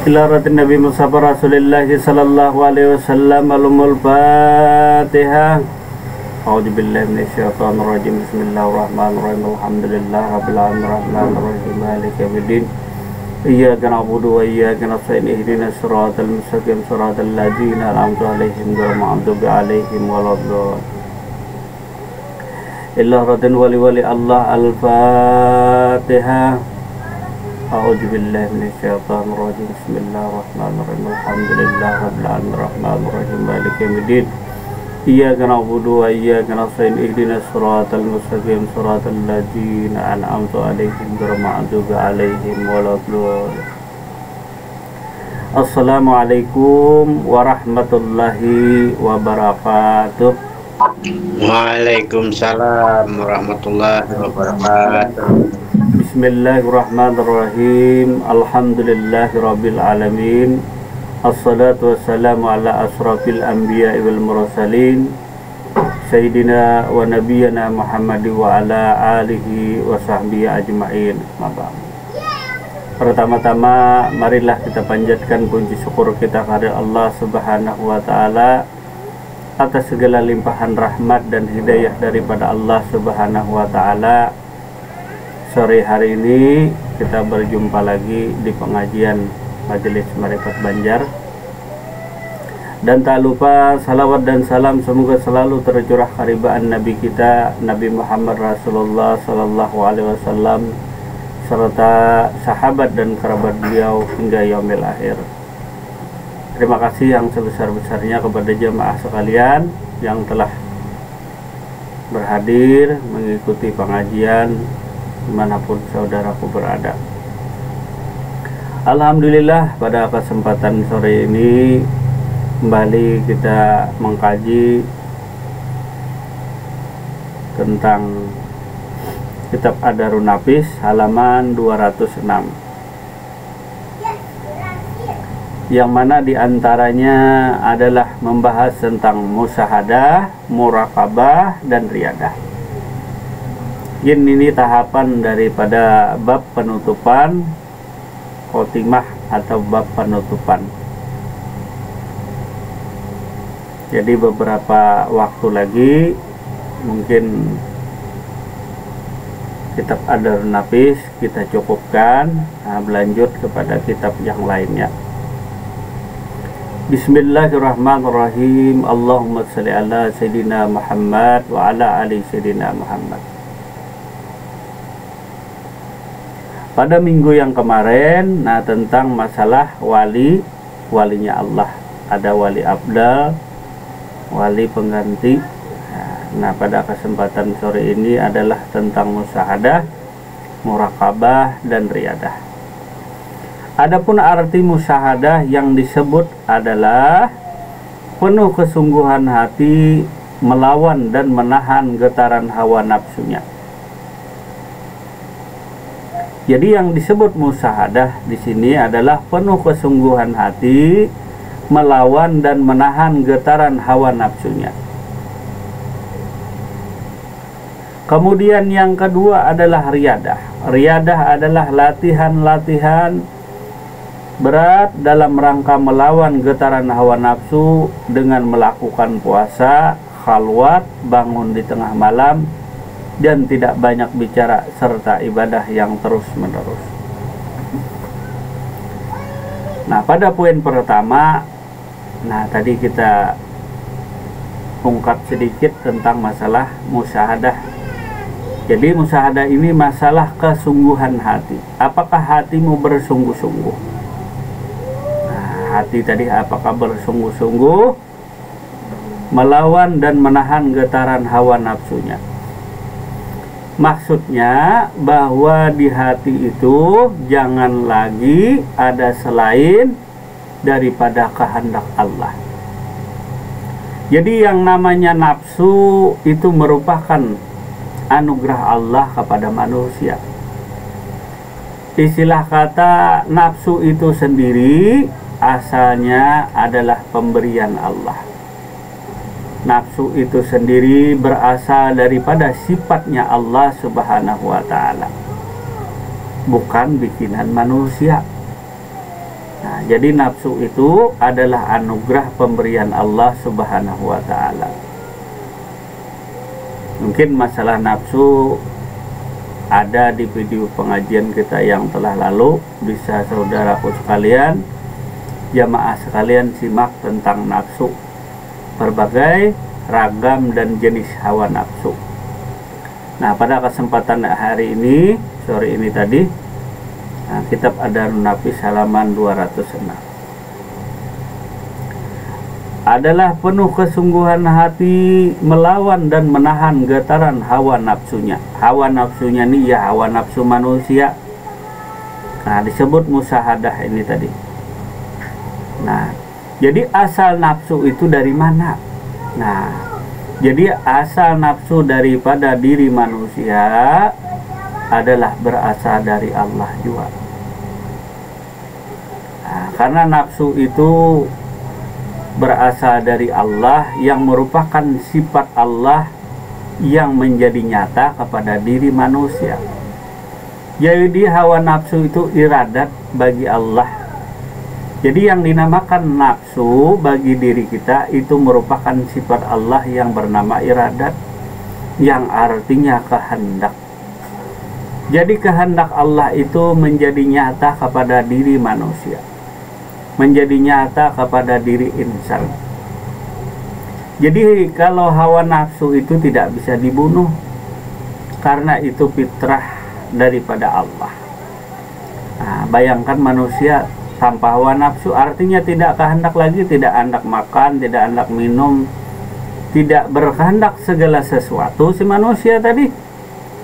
Ilarat Nabi Mustafa Rasulullah sallallahu alaihi wasallam. Alumul Fatihah. A'udzubillahi minasyaitonir rajim. Bismillahirrahmanirrahim. Alhamdulillah rabbil alamin arrahmanir rahim maliki yaumiddin. Iyyaka na'budu wa iyyaka nasta'in. Ihdinas siratal mustaqim siratal ladzina an'amta 'alaihim ghairil maghdubi 'alaihim waladdallin. Ilahatin wali Allah. Al-Fatihah. A'udzubillahi minasyaitonir rajim. Bismillahirrahmanirrahim. Alhamdulillah rabbil alamin arrahmanir rahim maliki yaumiddin. Iyyaka na'budu wa iyyaka nasta'in. Ihdinas siratal mustaqim siratal ladzina an'amta 'alaihim ghairil maghdubi 'alaihim waladdallin. Assalamualaikum warahmatullahi wabarakatuh. Waalaikumsalam warahmatullahi wabarakatuh. Bismillahirrahmanirrahim. Alhamdulillahirabbil alamin. Assalatu wassalamu ala asrafil anbiya'i wal mursalin sayyidina wa nabiyyina Muhammad wa ala alihi wa sahbihi ajma'in. Pertama-tama marilah kita panjatkan puji syukur kita kepada Allah Subhanahu wa taala atas segala limpahan rahmat dan hidayah daripada Allah Subhanahu wa taala. Sore hari ini kita berjumpa lagi di pengajian Majelis Marifat Banjar. Dan tak lupa salawat dan salam semoga selalu tercurah karibaan Nabi kita Nabi Muhammad Rasulullah sallallahu alaihi wasallam serta sahabat dan kerabat beliau hingga yaumil akhir. Terima kasih yang sebesar-besarnya kepada jemaah sekalian yang telah berhadir mengikuti pengajian dimanapun saudaraku berada. Alhamdulillah, pada kesempatan sore ini kembali kita mengkaji tentang kitab Ad-Darun Nafis halaman 206, yang mana diantaranya adalah membahas tentang musyahadah, muraqabah, dan riyadah. Ini tahapan daripada bab penutupan khotimah atau bab penutupan. Jadi beberapa waktu lagi mungkin kitab Ad-Darun Nafis kita cukupkan, berlanjut kepada kitab yang lainnya. Bismillahirrahmanirrahim. Allahumma shalli ala Sayyidina Muhammad wa ala ali Sayyidina Muhammad. Pada minggu yang kemarin, tentang masalah walinya Allah. Ada wali abdal, wali pengganti. Nah, pada kesempatan sore ini adalah tentang musyahadah, muraqabah, dan riyadah. Adapun arti musyahadah yang disebut adalah penuh kesungguhan hati melawan dan menahan getaran hawa nafsunya. Jadi yang disebut musyahadah di sini adalah penuh kesungguhan hati melawan dan menahan getaran hawa nafsunya. Kemudian yang kedua adalah riyadah. Riyadah adalah latihan-latihan berat dalam rangka melawan getaran hawa nafsu dengan melakukan puasa, khalwat, bangun di tengah malam, dan tidak banyak bicara serta ibadah yang terus menerus. Nah, pada poin pertama, tadi kita ungkap sedikit tentang masalah musyahadah. Jadi musyahadah ini masalah kesungguhan hati. Apakah hatimu bersungguh-sungguh? Hati tadi apakah bersungguh-sungguh melawan dan menahan getaran hawa nafsunya? Maksudnya bahwa di hati itu jangan lagi ada selain daripada kehendak Allah. Jadi yang namanya nafsu itu merupakan anugerah Allah kepada manusia. Istilah kata nafsu itu sendiri asalnya adalah pemberian Allah. Nafsu itu sendiri berasal daripada sifatnya Allah Subhanahu wa ta'ala, bukan bikinan manusia. Nah, jadi nafsu itu adalah anugerah pemberian Allah Subhanahu wa Ta'ala. Mungkin masalah nafsu ada di video pengajian kita yang telah lalu, bisa saudaraku sekalian, jamaah sekalian simak tentang nafsu, berbagai ragam dan jenis hawa nafsu. Nah, pada kesempatan hari ini, sore ini tadi, kitab Adharun Nafis halaman 206 adalah penuh kesungguhan hati melawan dan menahan getaran hawa nafsunya. Hawa nafsunya ini ya hawa nafsu manusia. Nah, disebut musahadah ini tadi. Nah, jadi asal nafsu itu dari mana? Nah, jadi asal nafsu daripada diri manusia adalah berasal dari Allah juga. Nah, karena nafsu itu berasal dari Allah yang merupakan sifat Allah yang menjadi nyata kepada diri manusia. Jadi hawa nafsu itu iradat bagi Allah. Jadi yang dinamakan nafsu bagi diri kita itu merupakan sifat Allah yang bernama iradat, yang artinya kehendak. Jadi kehendak Allah itu menjadi nyata kepada diri manusia, menjadi nyata kepada diri insan. Jadi kalau hawa nafsu itu tidak bisa dibunuh, karena itu fitrah daripada Allah. Nah, bayangkan manusia tanpa hawa nafsu, artinya tidak kehendak lagi, tidak hendak makan, tidak hendak minum, tidak berkehendak segala sesuatu si manusia tadi,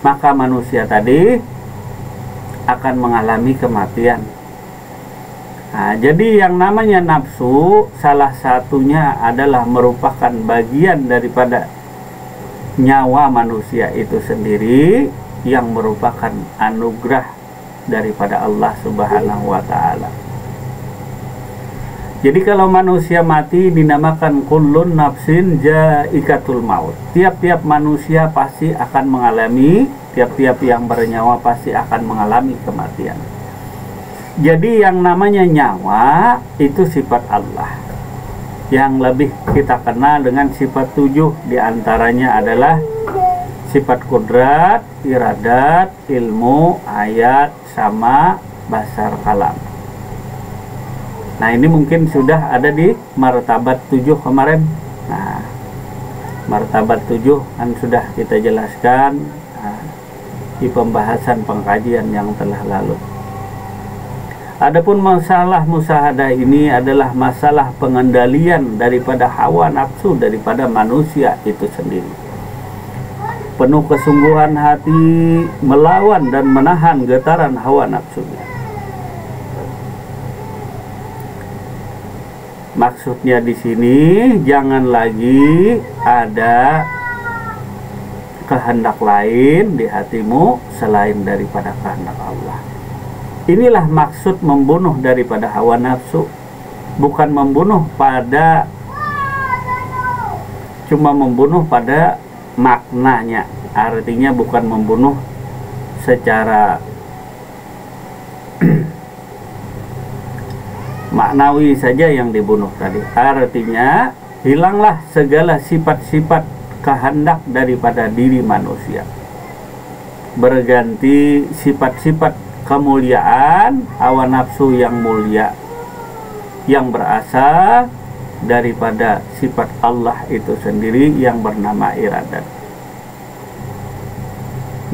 maka manusia tadi akan mengalami kematian. Nah, jadi yang namanya nafsu salah satunya adalah merupakan bagian daripada nyawa manusia itu sendiri, yang merupakan anugerah daripada Allah Subhanahu wa Ta'ala. Jadi kalau manusia mati dinamakan kullun nafsin jaikatul maut. Tiap-tiap manusia pasti akan mengalami, tiap-tiap yang bernyawa pasti akan mengalami kematian. Jadi yang namanya nyawa itu sifat Allah, yang lebih kita kenal dengan sifat 7, diantaranya adalah sifat kudrat, iradat, ilmu, ayat, sama, basar, kalam. Nah, ini mungkin sudah ada di martabat 7 kemarin. Nah, martabat 7 kan sudah kita jelaskan di pembahasan pengkajian yang telah lalu. Adapun masalah musahadah ini adalah masalah pengendalian daripada hawa nafsu daripada manusia itu sendiri. Penuh kesungguhan hati melawan dan menahan getaran hawa nafsunya. Maksudnya di sini jangan lagi ada kehendak lain di hatimu selain daripada kehendak Allah. Inilah maksud membunuh daripada hawa nafsu, bukan membunuh pada cuma membunuh pada maknanya, artinya bukan membunuh secara maknawi saja yang dibunuh tadi. Artinya hilanglah segala sifat-sifat kehendak daripada diri manusia, berganti sifat-sifat kemuliaan hawa nafsu yang mulia, yang berasal daripada sifat Allah itu sendiri yang bernama iradat.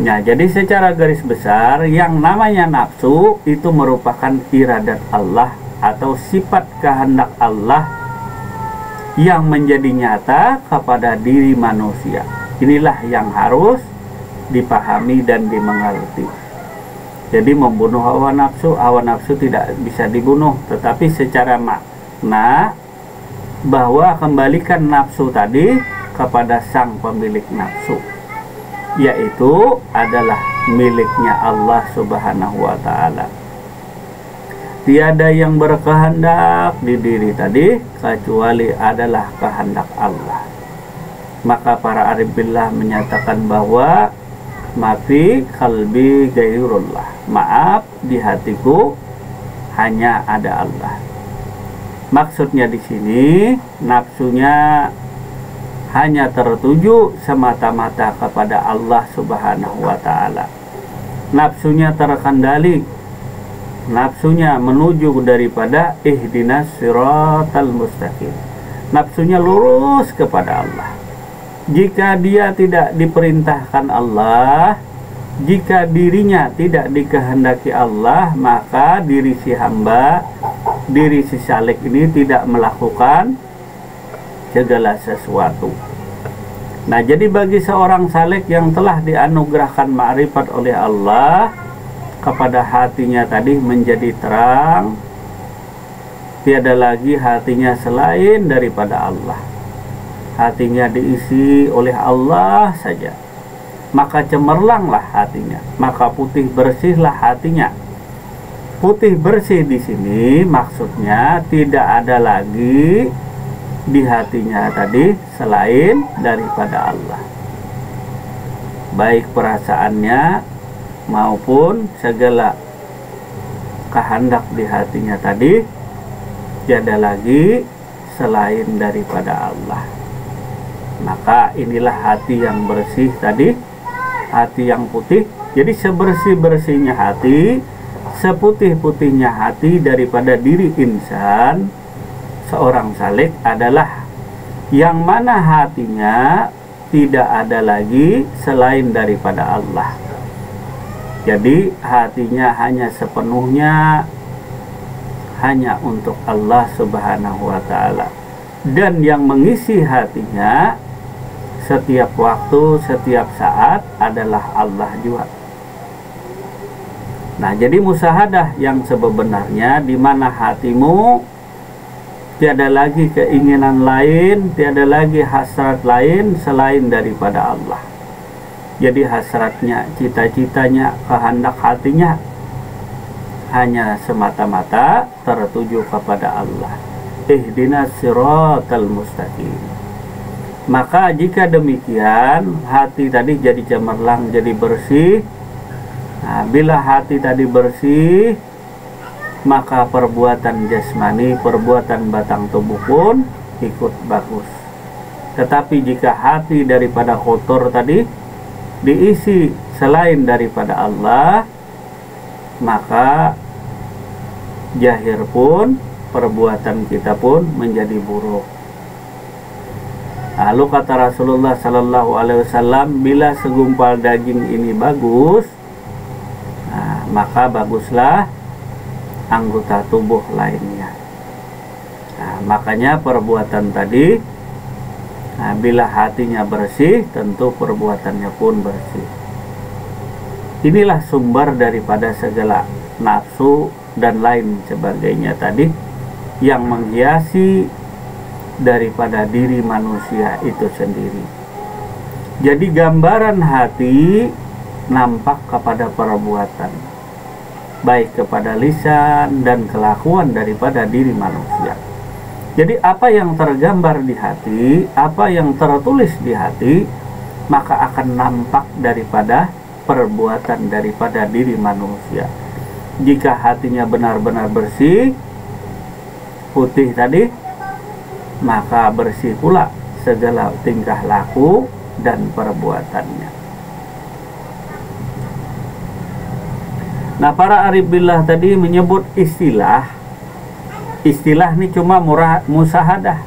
Nah, jadi secara garis besar yang namanya nafsu itu merupakan iradat Allah atau sifat kehendak Allah yang menjadi nyata kepada diri manusia. Inilah yang harus dipahami dan dimengerti. Jadi membunuh hawa nafsu tidak bisa dibunuh, tetapi secara makna bahwa kembalikan nafsu tadi kepada sang pemilik nafsu, yaitu adalah miliknya Allah Subhanahu wa Ta'ala. Tiada yang berkehendak di diri tadi kecuali adalah kehendak Allah. Maka para arif billah menyatakan bahwa mafi kalbi gairullah, maaf di hatiku hanya ada Allah. Maksudnya di sini nafsunya hanya tertuju semata-mata kepada Allah Subhanahu wa Ta'ala. Nafsunya terkendali, nafsunya menuju daripada ihdinas siratal mustaqim. Nafsunya lurus kepada Allah. Jika dia tidak diperintahkan Allah, jika dirinya tidak dikehendaki Allah, maka diri si hamba, diri si salik ini tidak melakukan segala sesuatu. Nah, jadi bagi seorang salik yang telah dianugerahkan ma'rifat oleh Allah, kepada hatinya tadi menjadi terang, tiada lagi hatinya selain daripada Allah. Hatinya diisi oleh Allah saja, maka cemerlanglah hatinya, maka putih bersihlah hatinya. Putih bersih di sini maksudnya tidak ada lagi di hatinya tadi selain daripada Allah, baik perasaannya maupun segala kehendak di hatinya tadi tiada lagi selain daripada Allah. Maka inilah hati yang bersih tadi, hati yang putih. Jadi sebersih-bersihnya hati, seputih-putihnya hati daripada diri insan, seorang salik adalah yang mana hatinya tidak ada lagi selain daripada Allah. Jadi hatinya hanya sepenuhnya hanya untuk Allah Subhanahu wa Ta'ala, dan yang mengisi hatinya setiap waktu, setiap saat adalah Allah juga. Nah, jadi musahadah yang sebenarnya di mana hatimu tiada lagi keinginan lain, tiada lagi hasrat lain selain daripada Allah. Jadi hasratnya, cita-citanya, kehendak hatinya hanya semata-mata tertuju kepada Allah. Ihdinas siratal mustaqim. Maka jika demikian, hati tadi jadi cemerlang, jadi bersih. Nah, bila hati tadi bersih, maka perbuatan jasmani, perbuatan batang tubuh pun ikut bagus. Tetapi jika hati daripada kotor tadi diisi selain daripada Allah, maka zahir pun, perbuatan kita pun menjadi buruk. Lalu kata Rasulullah Sallallahu Alaihi Wasallam, bila segumpal daging ini bagus, nah, maka baguslah anggota tubuh lainnya. Nah, makanya perbuatan tadi, nah, bila hatinya bersih, tentu perbuatannya pun bersih. Inilah sumber daripada segala nafsu dan lain sebagainya tadi yang menghiasi daripada diri manusia itu sendiri. Jadi gambaran hati nampak kepada perbuatan, baik kepada lisan dan kelakuan daripada diri manusia. Jadi apa yang tergambar di hati, apa yang tertulis di hati, maka akan nampak daripada perbuatan daripada diri manusia. Jika hatinya benar-benar bersih, putih tadi, maka bersih pula segala tingkah laku dan perbuatannya. Nah, para arif billah tadi menyebut istilah ini cuma musahadah.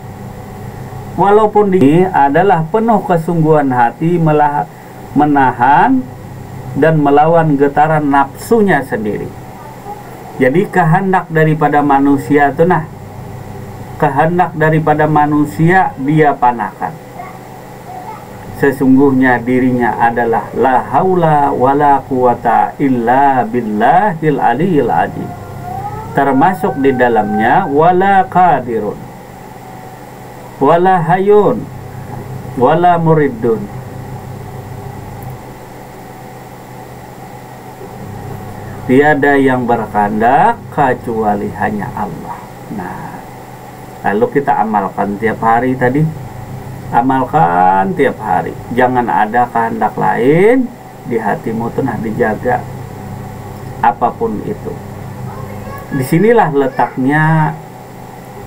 Walaupun ini adalah penuh kesungguhan hati menahan dan melawan getaran nafsunya sendiri. Jadi kehendak daripada manusia itu, nah, kehendak daripada manusia dia panahkan. Sesungguhnya dirinya adalah la haula wala quwata illa billahil aliyil azim. Termasuk di dalamnya wala qadirun, wala hayun, wala muridun. Tiada yang berkehendak kecuali hanya Allah. Nah, lalu kita amalkan tiap hari tadi. Amalkan tiap hari. Jangan ada kehendak lain di hatimu, tuh nah, dijaga apapun itu. disinilah letaknya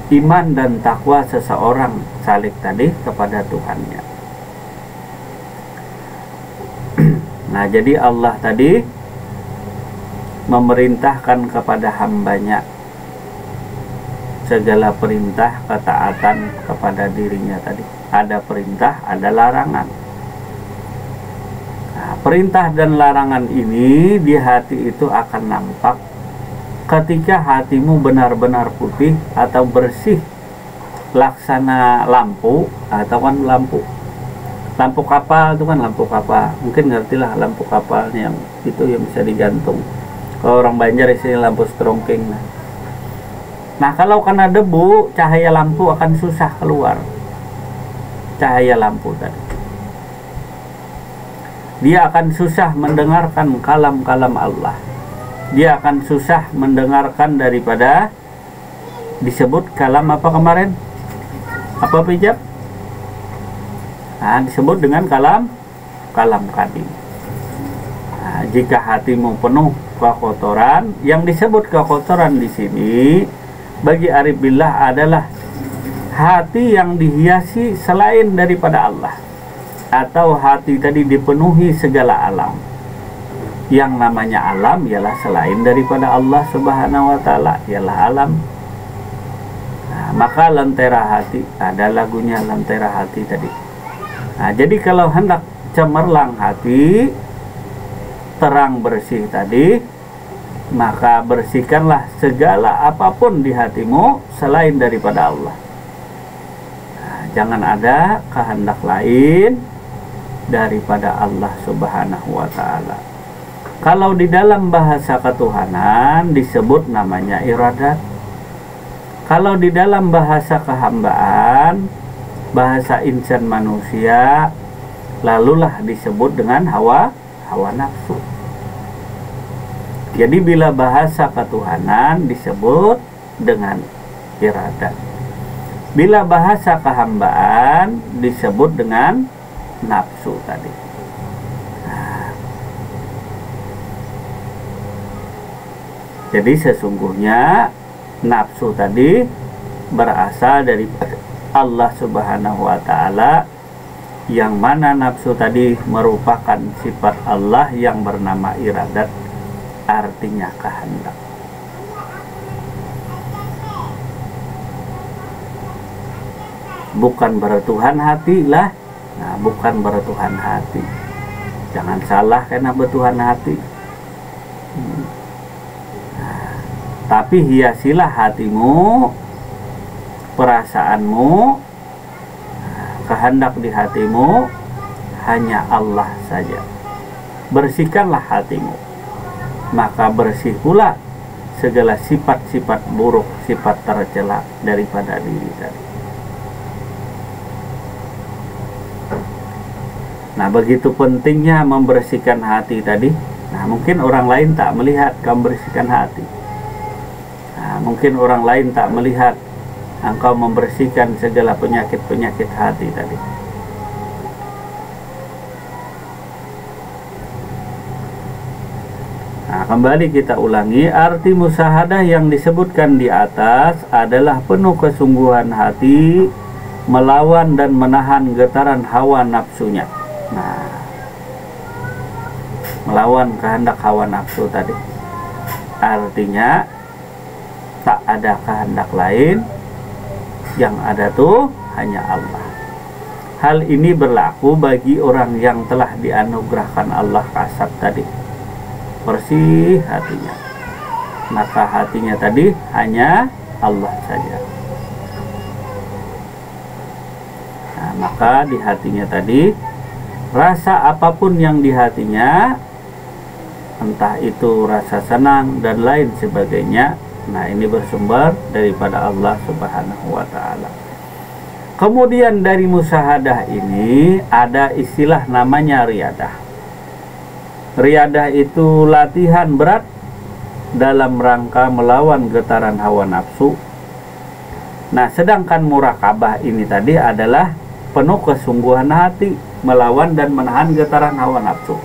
iman dan takwa seseorang salik tadi kepada Tuhannya. Nah, jadi Allah tadi memerintahkan kepada hambanya segala perintah ketaatan kepada dirinya tadi. Ada perintah, ada larangan. Nah, perintah dan larangan ini di hati itu akan nampak ketika hatimu benar-benar putih atau bersih, laksana lampu, atau kan lampu kapal itu kan, lampu kapal mungkin ngertilah, lampu kapal yang itu yang bisa digantung. Kalau orang Banjar isinya lampu strongking. Nah, kalau kena debu, cahaya lampu akan susah keluar. Cahaya lampu tadi, dia akan susah mendengarkan kalam-kalam Allah. Dia akan susah mendengarkan daripada disebut kalam apa kemarin? Apa pijak? Nah, disebut dengan kalam kadim. Nah, jika hatimu penuh kekotoran, yang disebut kekotoran di sini bagi arif billah adalah hati yang dihiasi selain daripada Allah, atau hati tadi dipenuhi segala alam. Yang namanya alam ialah selain daripada Allah Subhanahu wa Ta'ala, ialah alam. Nah, maka lentera hati, ada lagunya lentera hati tadi. Nah, jadi kalau hendak cemerlang hati, terang bersih tadi, maka bersihkanlah segala apapun di hatimu selain daripada Allah. Nah, jangan ada kehendak lain daripada Allah Subhanahu wa Ta'ala. Kalau di dalam bahasa ketuhanan disebut namanya iradat. Kalau di dalam bahasa kehambaan, bahasa insan manusia, lalulah disebut dengan hawa nafsu. Jadi bila bahasa ketuhanan disebut dengan iradat. Bila bahasa kehambaan disebut dengan nafsu tadi. Jadi sesungguhnya nafsu tadi berasal dari Allah Subhanahu wa Ta'ala, yang mana nafsu tadi merupakan sifat Allah yang bernama iradat, artinya kehendak. Bukan bertuhan hati lah. Nah, bukan bertuhan hati. Jangan salah karena bertuhan hati. Tapi hiasilah hatimu, perasaanmu, kehendak di hatimu hanya Allah saja. Bersihkanlah hatimu, maka bersih pula segala sifat-sifat buruk, sifat tercela daripada diri tadi. Nah, begitu pentingnya membersihkan hati tadi. Nah, mungkin orang lain tak melihat kamu bersihkan hati. Nah, mungkin orang lain tak melihat engkau membersihkan segala penyakit-penyakit hati tadi. Nah, kembali kita ulangi, arti musyahadah yang disebutkan di atas adalah penuh kesungguhan hati melawan dan menahan getaran hawa nafsunya. Nah, melawan kehendak hawa nafsu tadi. Artinya tak ada kehendak lain, yang ada tuh hanya Allah. Hal ini berlaku bagi orang yang telah dianugerahkan Allah kasab tadi, bersih hatinya, maka hatinya tadi hanya Allah saja. Nah, maka di hatinya tadi, rasa apapun yang di hatinya, entah itu rasa senang dan lain sebagainya, nah ini bersumber daripada Allah Subhanahu wa Ta'ala. Kemudian dari musyahadah ini ada istilah namanya riyadah. Riyadah itu latihan berat dalam rangka melawan getaran hawa nafsu. Nah, sedangkan murakabah ini tadi adalah penuh kesungguhan hati melawan dan menahan getaran hawa nafsu.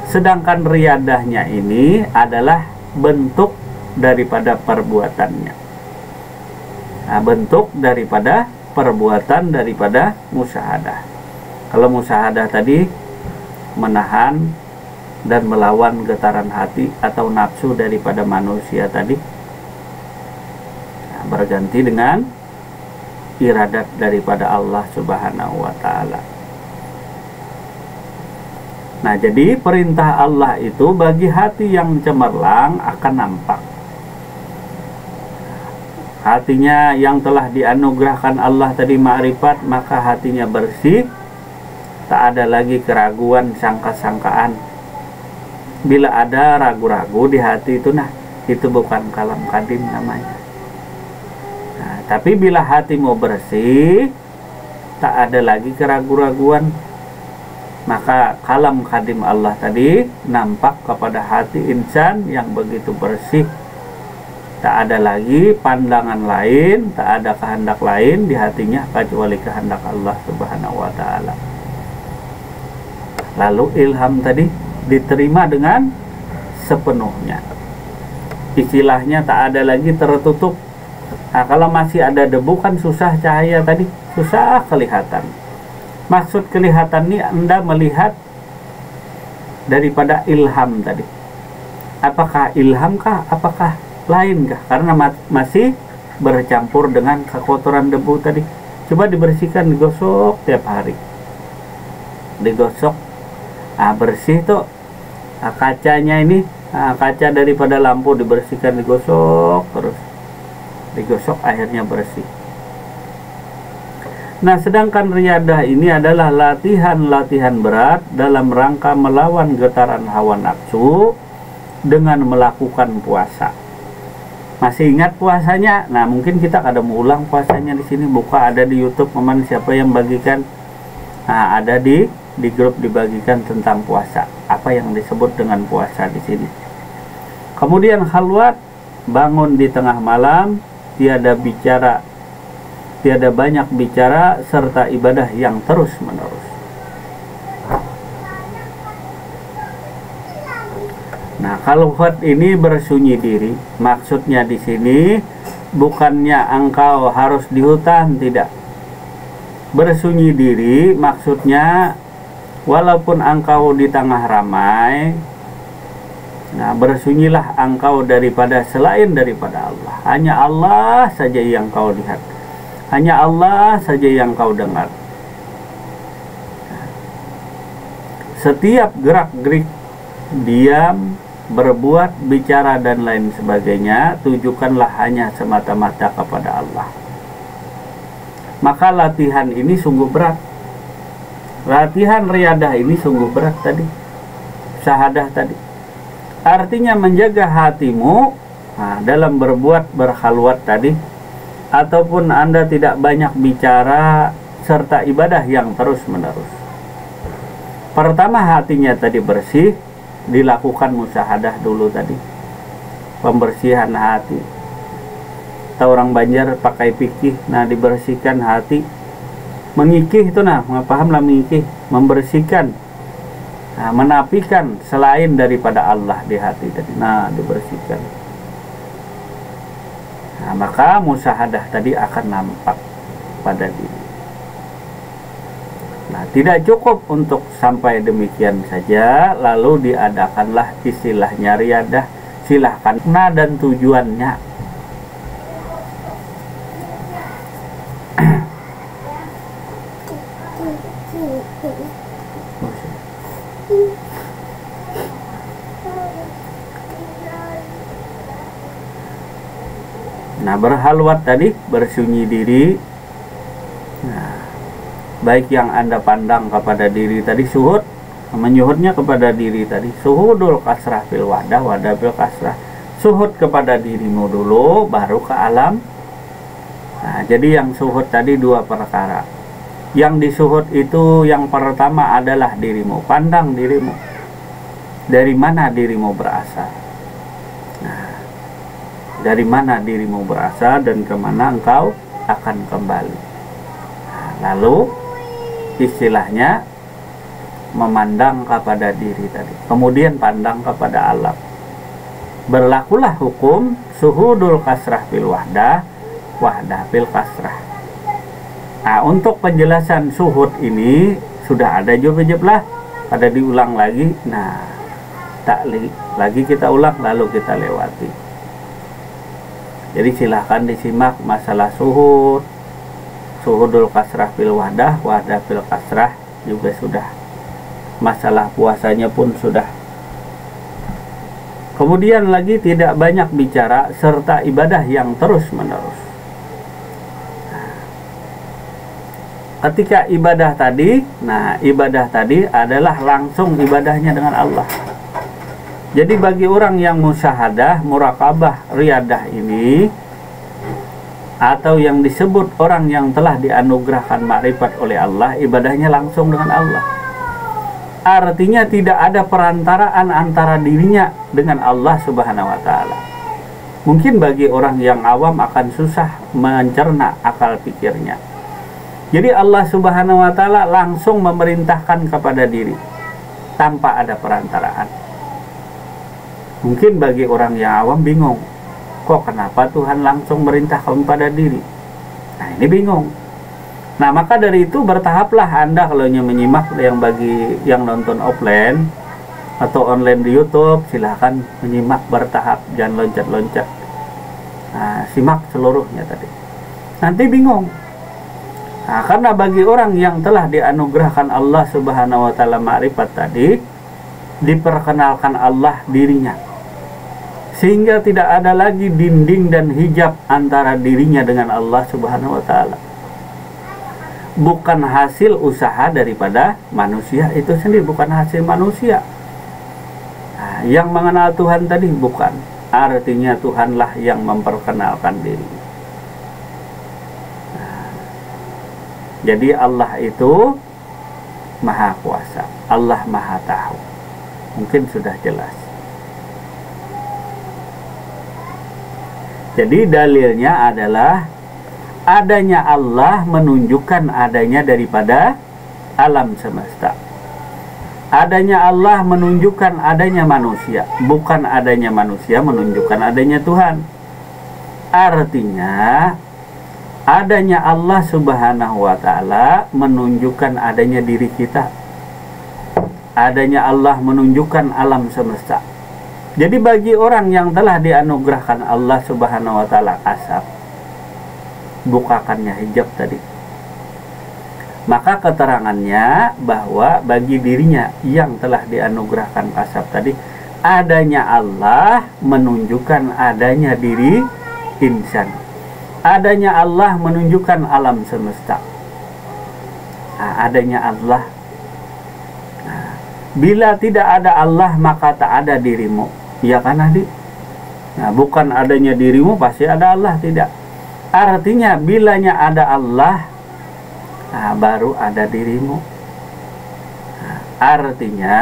Sedangkan riyadahnya ini adalah bentuk daripada perbuatannya. Nah, bentuk daripada perbuatan daripada musyahadah. Kalau musyahadah tadi menahan dan melawan getaran hati atau nafsu daripada manusia tadi, nah, berganti dengan iradat daripada Allah Subhanahu wa ta'ala. Nah, jadi perintah Allah itu bagi hati yang cemerlang akan nampak. Hatinya yang telah dianugerahkan Allah tadi ma'rifat, maka hatinya bersih, tak ada lagi keraguan, sangka-sangkaan. Bila ada ragu-ragu di hati itu, nah itu bukan kalam kadim namanya. Nah, tapi bila hati mau bersih, tak ada lagi keraguan-raguan, maka kalam kadim Allah tadi nampak kepada hati insan yang begitu bersih. Tak ada lagi pandangan lain, tak ada kehendak lain di hatinya kecuali kehendak Allah Subhanahu wa ta'ala. Lalu ilham tadi diterima dengan sepenuhnya. Istilahnya tak ada lagi tertutup. Nah, kalau masih ada debu kan susah cahaya tadi, susah kelihatan. Maksud kelihatan ini Anda melihat daripada ilham tadi. Apakah ilhamkah? Apakah lainkah? Karena masih bercampur dengan kekotoran debu tadi. Coba dibersihkan, digosok tiap hari. Digosok. Nah, bersih tuh. Nah, kacanya ini, kaca daripada lampu dibersihkan, digosok terus. Digosok akhirnya bersih. Nah, sedangkan riyadah ini adalah latihan-latihan berat dalam rangka melawan getaran hawa nafsu dengan melakukan puasa. Masih ingat puasanya? Nah, mungkin kita kada mau ulang puasanya di sini. Buka, ada di YouTube, teman siapa yang bagikan. Nah, ada di grup dibagikan tentang puasa. Apa yang disebut dengan puasa di sini? Kemudian khalwat, bangun di tengah malam, tiada bicara, tiada banyak bicara, serta ibadah yang terus menerus. Nah, khalwat ini bersunyi diri. Maksudnya di sini bukannya engkau harus di hutan, tidak. Bersunyi diri maksudnya walaupun engkau di tengah ramai, nah bersunyilah engkau daripada selain daripada Allah. Hanya Allah saja yang kau lihat, hanya Allah saja yang kau dengar. Setiap gerak-gerik, diam, berbuat, bicara dan lain sebagainya, tujukanlah hanya semata-mata kepada Allah. Maka latihan ini sungguh berat. Latihan riyadah ini sungguh berat tadi. Syahadah tadi. Artinya menjaga hatimu dalam berbuat berkhalwat tadi, ataupun Anda tidak banyak bicara, serta ibadah yang terus menerus. Pertama hatinya tadi bersih, dilakukan musyahadah dulu tadi, pembersihan hati. Atau orang Banjar pakai pikih, nah dibersihkan hati. Mengikih itu nah, paham lah mengikih, membersihkan, nah, menafikan selain daripada Allah di hati tadi, nah dibersihkan. Nah, maka musyahadah tadi akan nampak pada diri. Nah, tidak cukup untuk sampai demikian saja, lalu diadakanlah istilahnya riyadah, silahkan. Nah, dan tujuannya nah, berhalwat tadi, bersunyi diri. Nah, baik yang Anda pandang kepada diri tadi, suhud, menyuhudnya kepada diri tadi, suhudul kasrah fil wadah, wadah fil kasrah. Suhud kepada dirimu dulu, baru ke alam. Nah, jadi yang suhud tadi dua perkara. Yang disuhud itu yang pertama adalah dirimu, pandang dirimu. Dari mana dirimu berasal? Nah, dari mana dirimu berasal dan kemana engkau akan kembali. Nah, lalu istilahnya memandang kepada diri tadi, kemudian pandang kepada alam. berlakulah hukum suhudul kasrah fil wahdah, wahdah fil kasrah. Nah, untuk penjelasan suhud ini sudah ada jawab-jawab, pada diulang lagi. Nah, tak lagi kita ulang lalu kita lewati. Jadi silahkan disimak masalah suhud, suhudul kasrah fil wahdah, wahdah fil kasrah juga sudah. Masalah puasanya pun sudah. Kemudian lagi tidak banyak bicara serta ibadah yang terus-menerus. Ketika ibadah tadi, nah ibadah tadi adalah langsung ibadahnya dengan Allah. Jadi bagi orang yang musyahadah, muraqabah, riyadah ini, atau yang disebut orang yang telah dianugerahkan makrifat oleh Allah, ibadahnya langsung dengan Allah. Artinya tidak ada perantaraan antara dirinya dengan Allah Subhanahu wa Ta'ala. Mungkin bagi orang yang awam akan susah mencerna akal pikirnya. Jadi Allah Subhanahu wa Ta'ala langsung memerintahkan kepada diri tanpa ada perantaraan. Mungkin bagi orang yang awam bingung, kok kenapa Tuhan langsung merintahkan kepada diri? Nah, ini bingung. Nah, maka dari itu bertahaplah Anda kalau menyimak, yang bagi yang nonton offline atau online di YouTube, silahkan menyimak bertahap, jangan loncat-loncat. Nah, simak seluruhnya tadi. Nanti bingung. Nah, karena bagi orang yang telah dianugerahkan Allah Subhanahu wa Ta'ala ma'rifat tadi, diperkenalkan Allah dirinya, sehingga tidak ada lagi dinding dan hijab antara dirinya dengan Allah Subhanahu wa Ta'ala. Bukan hasil usaha daripada manusia itu sendiri, bukan hasil manusia. Nah, yang mengenal Tuhan tadi bukan, artinya Tuhanlah yang memperkenalkan diri. Jadi Allah itu Maha Kuasa, Allah Maha Tahu. Mungkin sudah jelas. Jadi dalilnya adalah adanya Allah menunjukkan adanya daripada alam semesta. Adanya Allah menunjukkan adanya manusia, bukan adanya manusia menunjukkan adanya Tuhan. Artinya adanya Allah Subhanahu wa Ta'ala menunjukkan adanya diri kita. Adanya Allah menunjukkan alam semesta. Jadi bagi orang yang telah dianugerahkan Allah Subhanahu wa Ta'ala kasab, bukakannya hijab tadi, maka keterangannya bahwa bagi dirinya yang telah dianugerahkan kasab tadi, adanya Allah menunjukkan adanya diri insan. Adanya Allah menunjukkan alam semesta. Nah, adanya Allah. Nah, bila tidak ada Allah maka tak ada dirimu. Iya kan adik? Nah, bukan adanya dirimu pasti ada Allah, tidak. Artinya bilanya ada Allah, nah, baru ada dirimu. Nah, artinya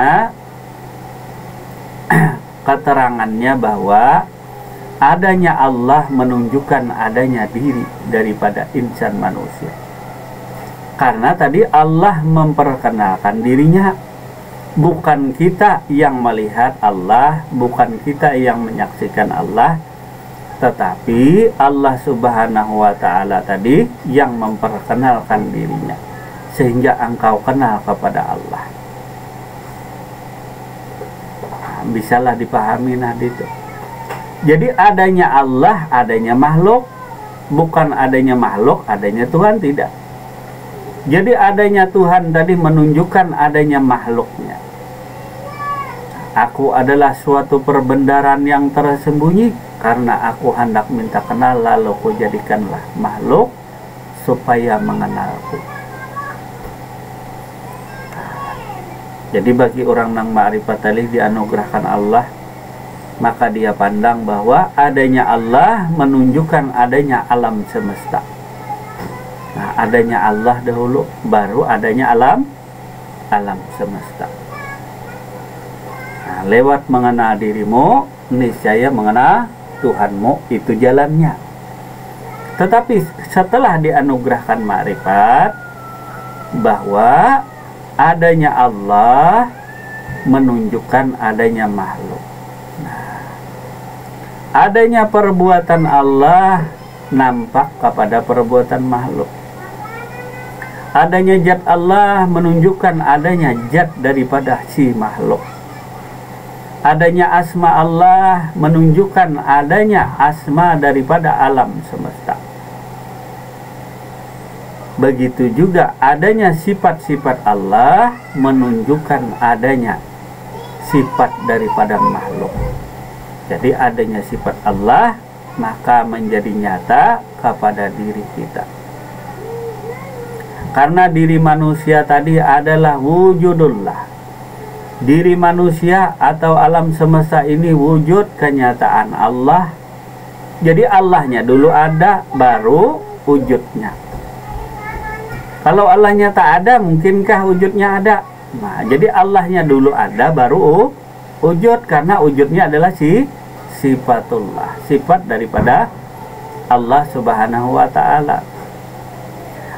keterangannya bahwa adanya Allah menunjukkan adanya diri daripada insan manusia. Karena tadi Allah memperkenalkan dirinya, bukan kita yang melihat Allah, bukan kita yang menyaksikan Allah, tetapi Allah Subhanahu wa Ta'ala tadi yang memperkenalkan dirinya, sehingga engkau kenal kepada Allah. Nah, bisalah dipahami itu. Jadi adanya Allah, adanya makhluk, bukan adanya makhluk, adanya Tuhan, tidak. Jadi adanya Tuhan tadi menunjukkan adanya makhluknya. Aku adalah suatu perbendaharaan yang tersembunyi, karena aku hendak minta kenal, lalu ku jadikanlah makhluk supaya mengenalku. Jadi bagi orang nang ma'rifat tadi dianugerahkan Allah, maka dia pandang bahwa adanya Allah menunjukkan adanya alam semesta. Nah, adanya Allah dahulu, baru adanya alam semesta. Nah, lewat mengenal dirimu, niscaya mengenal Tuhanmu, itu jalannya. Tetapi setelah dianugerahkan makrifat bahwa adanya Allah menunjukkan adanya makhluk. adanya perbuatan Allah nampak kepada perbuatan makhluk. Adanya zat Allah menunjukkan adanya zat daripada si makhluk. Adanya asma Allah menunjukkan adanya asma daripada alam semesta. Begitu juga adanya sifat-sifat Allah menunjukkan adanya sifat daripada makhluk. Jadi adanya sifat Allah maka menjadi nyata kepada diri kita. Karena diri manusia tadi adalah wujudullah. Diri manusia atau alam semesta ini wujud kenyataan Allah. Jadi Allahnya dulu ada, baru wujudnya. Kalau Allahnya tak ada, mungkinkah wujudnya ada? Nah, jadi Allahnya dulu ada, baru wujud. Karena wujudnya adalah sifatullah, sifat daripada Allah subhanahu wa ta'ala.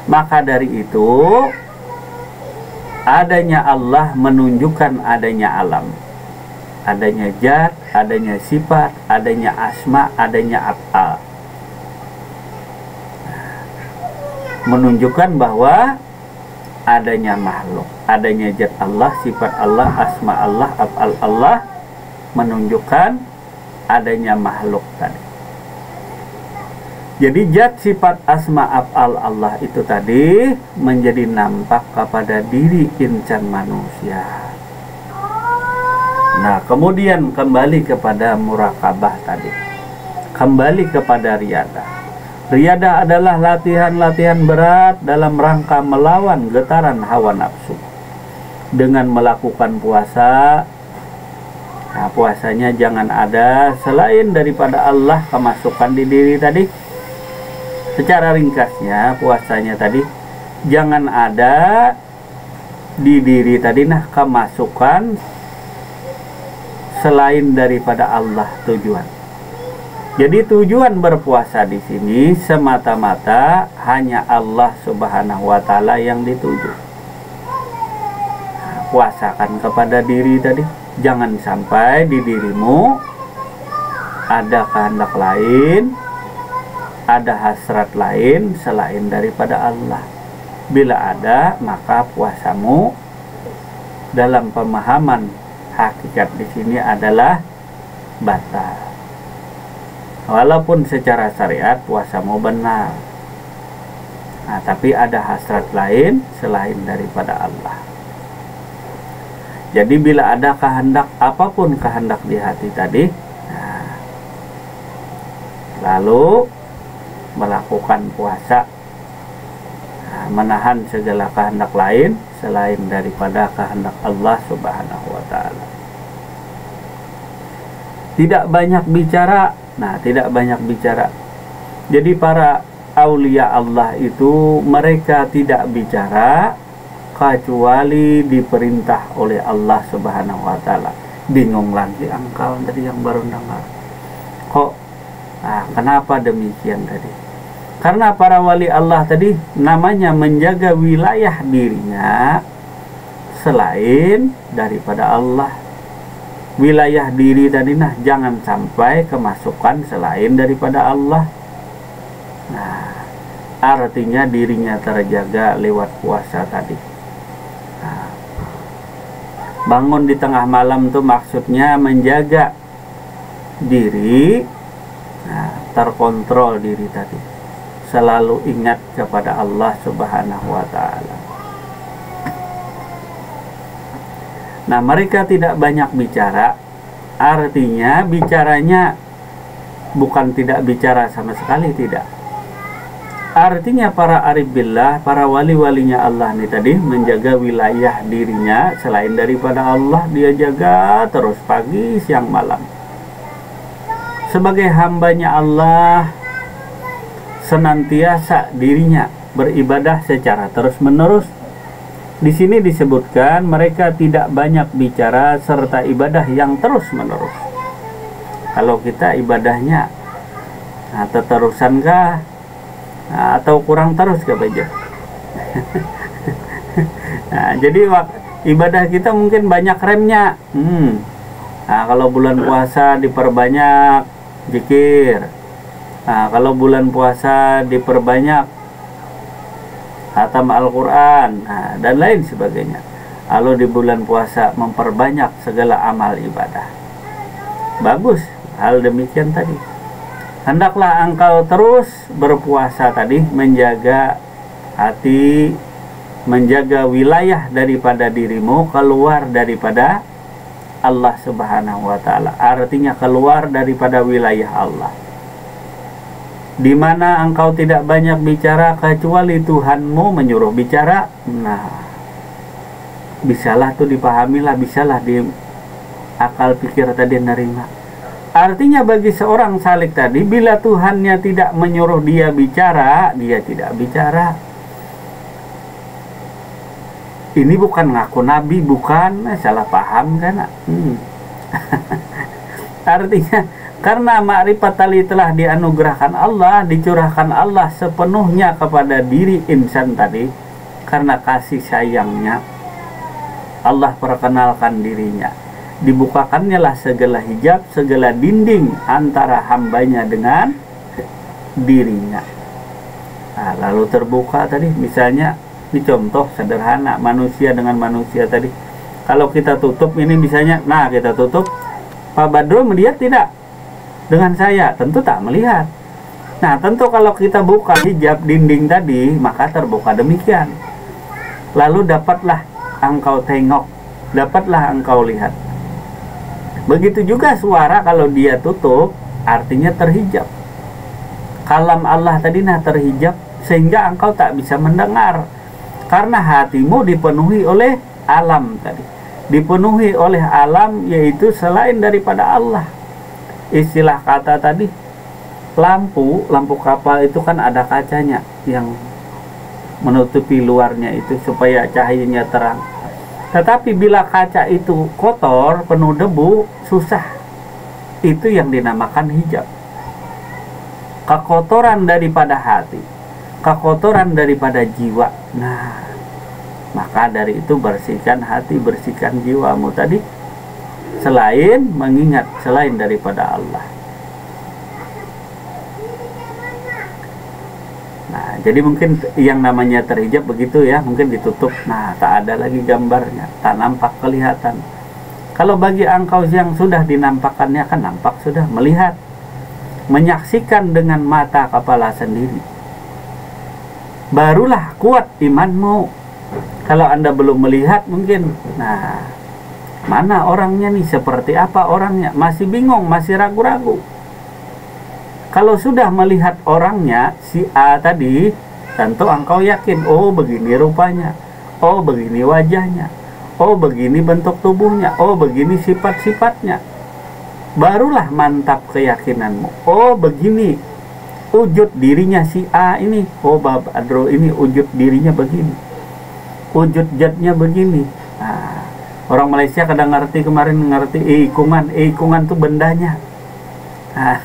Maka dari itu, adanya Allah menunjukkan adanya alam, adanya zat, adanya sifat, adanya asma, adanya af'al. Menunjukkan bahwa adanya makhluk, adanya zat Allah, sifat Allah, asma Allah, af'al Allah, menunjukkan adanya makhluk tadi. Jadi zat, sifat, asma, af'al Allah itu tadi menjadi nampak kepada diri insan manusia. Nah, kemudian kembali kepada muraqabah tadi. Kembali kepada riyadah. Riyadah adalah latihan-latihan berat dalam rangka melawan getaran hawa nafsu. Dengan melakukan puasa, nah, puasanya jangan ada selain daripada Allah kemasukan di diri tadi. Secara ringkasnya puasanya tadi jangan ada di diri tadi kemasukan selain daripada Allah tujuan. Jadi tujuan berpuasa di sini semata-mata hanya Allah subhanahu wa ta'ala yang dituju. Nah, puasakan kepada diri tadi, jangan sampai di dirimu ada kehendak lain, ada hasrat lain selain daripada Allah. Bila ada, maka puasamu dalam pemahaman hakikat di sini adalah batal. Walaupun secara syariat puasamu benar, nah, tapi ada hasrat lain selain daripada Allah. Jadi bila ada kehendak, apapun kehendak di hati tadi, nah, lalu melakukan puasa, nah, menahan segala kehendak lain selain daripada kehendak Allah subhanahu wa ta'ala. Tidak banyak bicara. Nah, tidak banyak bicara. Jadi para aulia Allah itu mereka tidak bicara kecuali diperintah oleh Allah subhanahu wa ta'ala. Bingung lagi engkau tadi yang baru dengar. Kok kenapa demikian tadi? Karena para wali Allah tadi namanya menjaga wilayah dirinya selain daripada Allah. Wilayah diri tadi jangan sampai kemasukan selain daripada Allah. Nah, artinya dirinya terjaga lewat puasa tadi. Nah, bangun di tengah malam tuh maksudnya menjaga diri, terkontrol diri tadi. Selalu ingat kepada Allah subhanahu wa ta'ala. Nah, mereka tidak banyak bicara. Artinya bicaranya bukan tidak bicara sama sekali, tidak. Artinya para arif billah, para wali-walinya Allah nih tadi menjaga wilayah dirinya selain daripada Allah. Dia jaga terus pagi, siang, malam. Sebagai hambanya Allah, senantiasa dirinya beribadah secara terus-menerus. Di sini disebutkan mereka tidak banyak bicara serta ibadah yang terus-menerus. Kalau kita ibadahnya terusankah atau kurang terus kah baca? Nah, jadi ibadah kita mungkin banyak remnya. Nah, kalau bulan puasa diperbanyak zikir. Nah, kalau bulan puasa diperbanyak khatam Al-Quran, dan lain sebagainya. Lalu di bulan puasa memperbanyak segala amal ibadah. Bagus hal demikian tadi. Hendaklah engkau terus berpuasa tadi, menjaga hati, menjaga wilayah daripada dirimu keluar daripada Allah Subhanahu wa Ta'ala. Artinya keluar daripada wilayah Allah, di mana engkau tidak banyak bicara kecuali Tuhanmu menyuruh bicara. Nah, bisalah tuh dipahamilah, bisalah di akal pikir tadi nerima. Artinya bagi seorang salik tadi, bila Tuhannya tidak menyuruh dia bicara, dia tidak bicara. Ini bukan ngaku nabi, bukan, salah paham kan? Artinya karena ma'rifat tali telah dianugerahkan Allah, dicurahkan Allah sepenuhnya kepada diri insan tadi, karena kasih sayangnya Allah perkenalkan dirinya, dibukakannya lah segala hijab, segala dinding antara hambanya dengan dirinya. Nah, lalu terbuka tadi, misalnya ini contoh sederhana manusia dengan manusia tadi. Kalau kita tutup ini misalnya, nah kita tutup, Pak Badro melihat tidak dengan saya? Tentu tak melihat. Nah tentu kalau kita buka hijab dinding tadi, maka terbuka demikian. Lalu dapatlah engkau tengok, dapatlah engkau lihat. Begitu juga suara kalau dia tutup, artinya terhijab. Kalam Allah tadi nah terhijab, sehingga engkau tak bisa mendengar. Karena hatimu dipenuhi oleh alam tadi, dipenuhi oleh alam, yaitu selain daripada Allah. Istilah kata tadi, lampu kapal itu kan ada kacanya yang menutupi luarnya itu supaya cahayanya terang. Tetapi bila kaca itu kotor, penuh debu, susah. Itu yang dinamakan hijab. Kekotoran daripada hati, kekotoran daripada jiwa. Nah, maka dari itu bersihkan hati, bersihkan jiwamu tadi, selain mengingat selain daripada Allah. Nah, jadi mungkin yang namanya terhijab begitu ya, mungkin ditutup. Nah, tak ada lagi gambarnya, tak nampak kelihatan. Kalau bagi engkau yang sudah dinampakkannya, kan nampak sudah, melihat, menyaksikan dengan mata kepala sendiri, barulah kuat imanmu. Kalau Anda belum melihat mungkin, nah mana orangnya nih, seperti apa orangnya, masih bingung, masih ragu-ragu. Kalau sudah melihat orangnya, si A tadi, tentu engkau yakin, oh begini rupanya, oh begini wajahnya, oh begini bentuk tubuhnya, oh begini sifat-sifatnya. Barulah mantap keyakinanmu, oh begini wujud dirinya si A ini, oh Bapak Adro ini wujud dirinya begini, wujud jadnya begini. Nah, orang Malaysia kadang ngerti, kemarin ngerti ikungan tuh bendanya. Nah,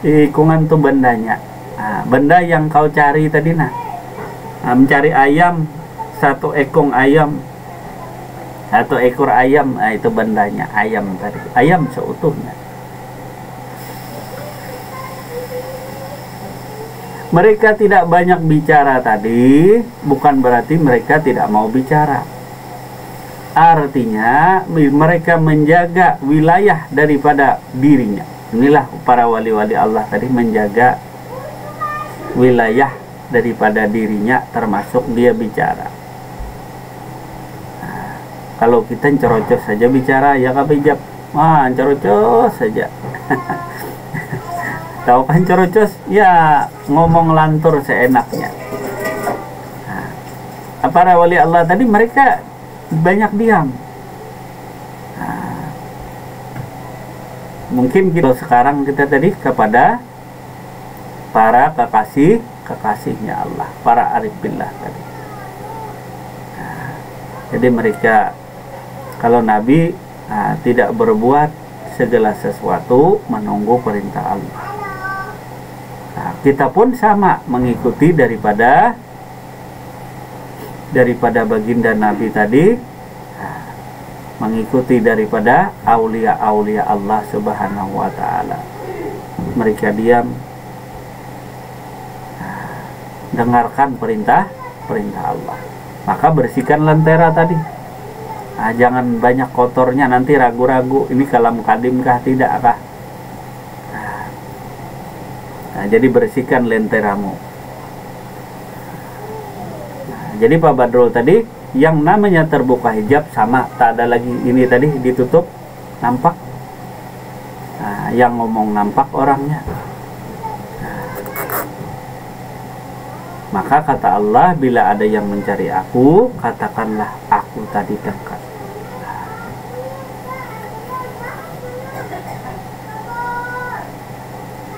ikungan tuh bendanya. Nah, benda yang kau cari tadi mencari ayam, satu ekor ayam, nah itu bendanya, ayam tadi, ayam seutuhnya. Mereka tidak banyak bicara tadi, bukan berarti mereka tidak mau bicara. Artinya mereka menjaga wilayah daripada dirinya. Inilah para wali-wali Allah tadi, menjaga wilayah daripada dirinya, termasuk dia bicara. Nah, kalau kita cerocos saja bicara, ya kabijab, wah cerocos saja. Tahu kan cerocos? Ya ngomong lantur seenaknya. Nah, para wali Allah tadi mereka banyak diam. Nah, mungkin kita sekarang kita tadi kepada para kekasihnya Allah, para arif billah tadi. Nah, jadi mereka, kalau Nabi tidak berbuat segala sesuatu, menunggu perintah Allah. Nah, kita pun sama, mengikuti daripada baginda Nabi tadi, mengikuti daripada aulia-aulia Allah Subhanahu wa Ta'ala. mereka diam. Dengarkan perintah Allah. Maka bersihkan lentera tadi. Jangan banyak kotornya, nanti ragu-ragu ini kalam kadim kah tidak kah. Jadi bersihkan lenteramu. Jadi Pak Badrul tadi, yang namanya terbuka hijab sama, tak ada lagi ini tadi ditutup, nampak. Yang ngomong nampak orangnya. Maka kata Allah, bila ada yang mencari aku, katakanlah aku tadi dekat.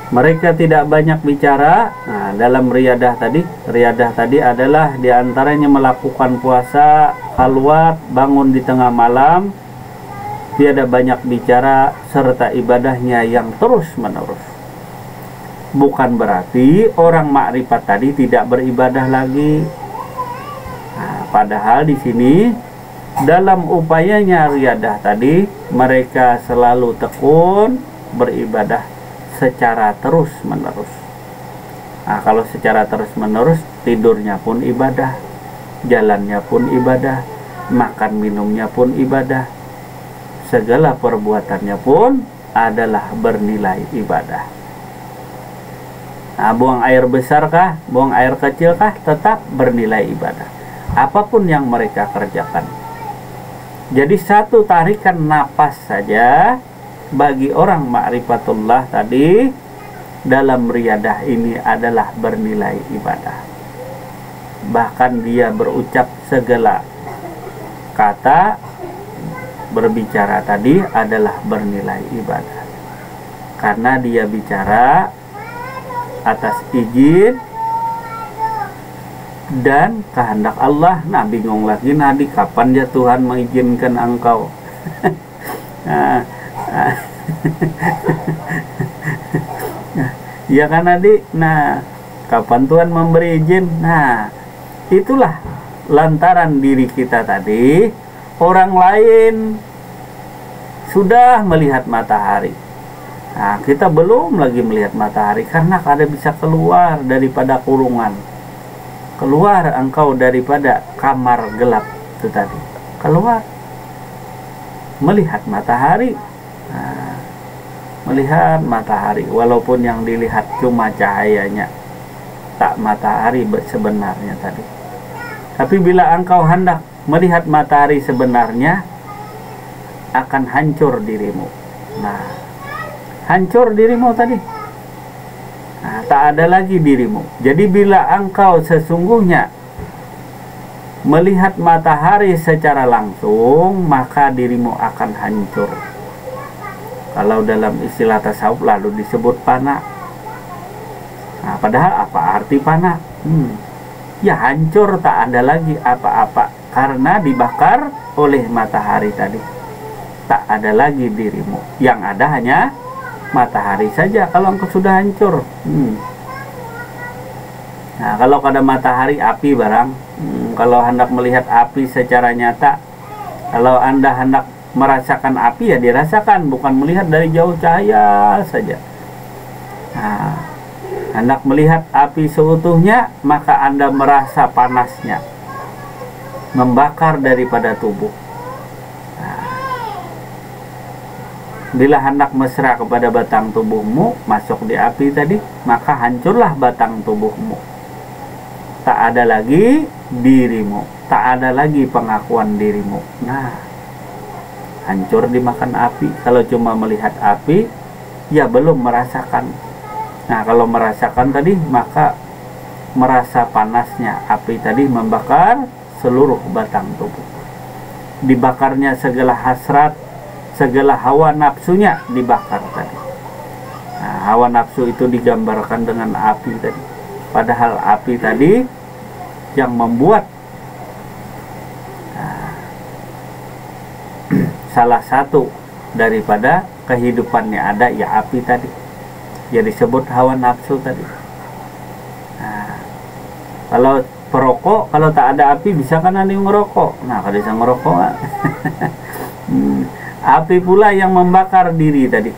Mereka tidak banyak bicara. Dalam riyadah tadi adalah diantaranya melakukan puasa, khalwat, bangun di tengah malam, tiada banyak bicara, serta ibadahnya yang terus menerus. Bukan berarti orang makrifat tadi tidak beribadah lagi. Padahal di sini dalam upayanya riyadah tadi, mereka selalu tekun beribadah secara terus menerus. Kalau secara terus menerus, tidurnya pun ibadah, jalannya pun ibadah, makan minumnya pun ibadah, segala perbuatannya pun adalah bernilai ibadah. Buang air besar kah, buang air kecil kah, tetap bernilai ibadah. Apapun yang mereka kerjakan. Jadi satu tarikan napas saja bagi orang ma'rifatullah tadi dalam riyadah ini adalah bernilai ibadah. Bahkan dia berucap segala kata, berbicara tadi adalah bernilai ibadah. Karena dia bicara atas izin dan kehendak Allah. Bingung lagi Nadi, kapan ya Tuhan mengizinkan engkau? Ya kan Nadi? Kapan Tuhan memberi izin? Itulah lantaran diri kita tadi, orang lain sudah melihat matahari. Kita belum lagi melihat matahari karena kada bisa keluar daripada kurungan. Keluar engkau daripada kamar gelap itu tadi. Keluar. Melihat matahari. Melihat matahari. Walaupun yang dilihat cuma cahayanya. Tak matahari sebenarnya tadi. Tapi bila engkau hendak melihat matahari sebenarnya, akan hancur dirimu. Hancur dirimu tadi. Tak ada lagi dirimu. Jadi bila engkau sesungguhnya melihat matahari secara langsung, maka dirimu akan hancur. Kalau dalam istilah tasawuf lalu disebut fana. Padahal apa arti fana? Ya hancur, tak ada lagi apa-apa karena dibakar oleh matahari tadi. Tak ada lagi dirimu. Yang ada hanya matahari saja kalau engkau sudah hancur. Kalau kada matahari, api barang. Kalau hendak melihat api secara nyata, kalau anda hendak merasakan api, ya dirasakan, bukan melihat dari jauh cahaya saja. Hendak melihat api seutuhnya, maka anda merasa panasnya, membakar daripada tubuh. Bila hendak mesra kepada batang tubuhmu, masuk di api tadi, maka hancurlah batang tubuhmu. Tak ada lagi dirimu, tak ada lagi pengakuan dirimu. Hancur dimakan api. Kalau cuma melihat api, ya belum merasakan. Kalau merasakan tadi, maka merasa panasnya api tadi membakar seluruh batang tubuh. Dibakarnya segala hasrat, segala hawa nafsunya dibakar tadi. Hawa nafsu itu digambarkan dengan api tadi. Padahal api tadi yang membuat salah satu daripada kehidupannya ada, ya api tadi. Jadi disebut hawa nafsu tadi. Kalau perokok, kalau tak ada api bisa kan ada yang ngerokok. Kalau bisa ngerokok api pula yang membakar diri tadi.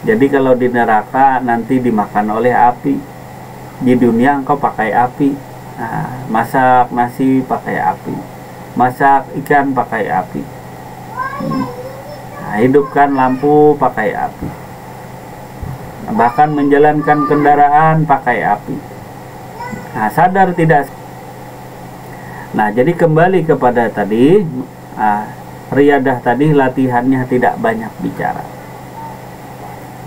Jadi kalau di neraka nanti dimakan oleh api, di dunia engkau pakai api. Nah, masak nasi pakai api, masak ikan pakai api, nah, hidupkan lampu pakai api, bahkan menjalankan kendaraan pakai api. Nah, sadar tidak? Nah, jadi kembali kepada tadi, riyadah tadi latihannya tidak banyak bicara.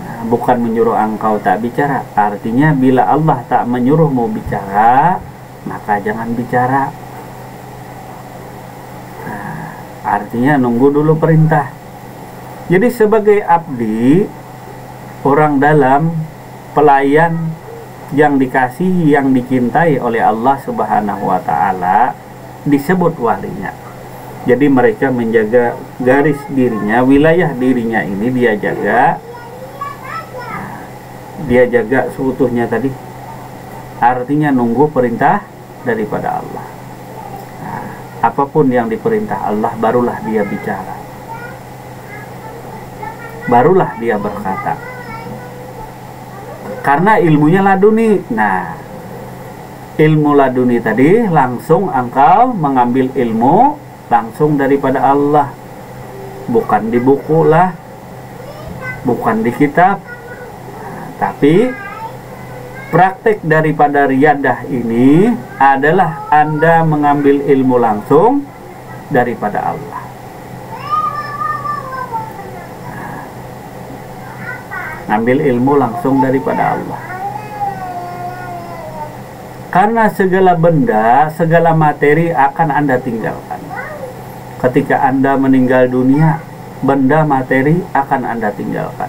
Nah, bukan menyuruh engkau tak bicara. Artinya bila Allah tak menyuruhmu bicara, maka jangan bicara. Nah, artinya nunggu dulu perintah. Jadi sebagai abdi, orang dalam, pelayan yang dikasihi, yang dicintai oleh Allah Subhanahu wa Ta'ala, disebut walinya. Jadi mereka menjaga garis dirinya, wilayah dirinya ini dia jaga seutuhnya tadi. Artinya nunggu perintah daripada Allah. Nah, apapun yang diperintah Allah, barulah dia bicara, barulah dia berkata. Karena ilmunya laduni. Nah, ilmu laduni tadi langsung engkau mengambil ilmu langsung daripada Allah, bukan di buku lah, bukan di kitab, tapi praktek daripada riyadah ini adalah Anda mengambil ilmu langsung daripada Allah. Ambil ilmu langsung daripada Allah. Karena segala benda, segala materi akan Anda tinggalkan. Ketika Anda meninggal dunia, benda materi akan Anda tinggalkan.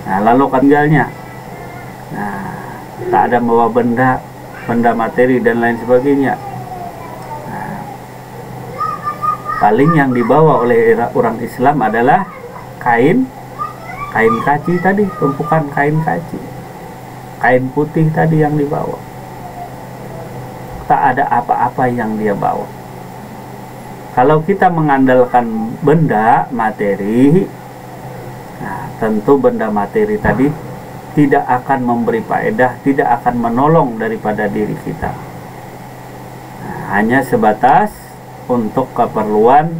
Nah, lalu tinggalnya, nah, tak ada membawa benda materi dan lain sebagainya. Nah, paling yang dibawa oleh orang Islam adalah kain kaci tadi, tumpukan kain kaci, kain putih tadi yang dibawa. Tak ada apa-apa yang dia bawa. Kalau kita mengandalkan benda materi, nah, tentu benda materi tadi tidak akan memberi faedah, tidak akan menolong daripada diri kita. Nah, hanya sebatas untuk keperluan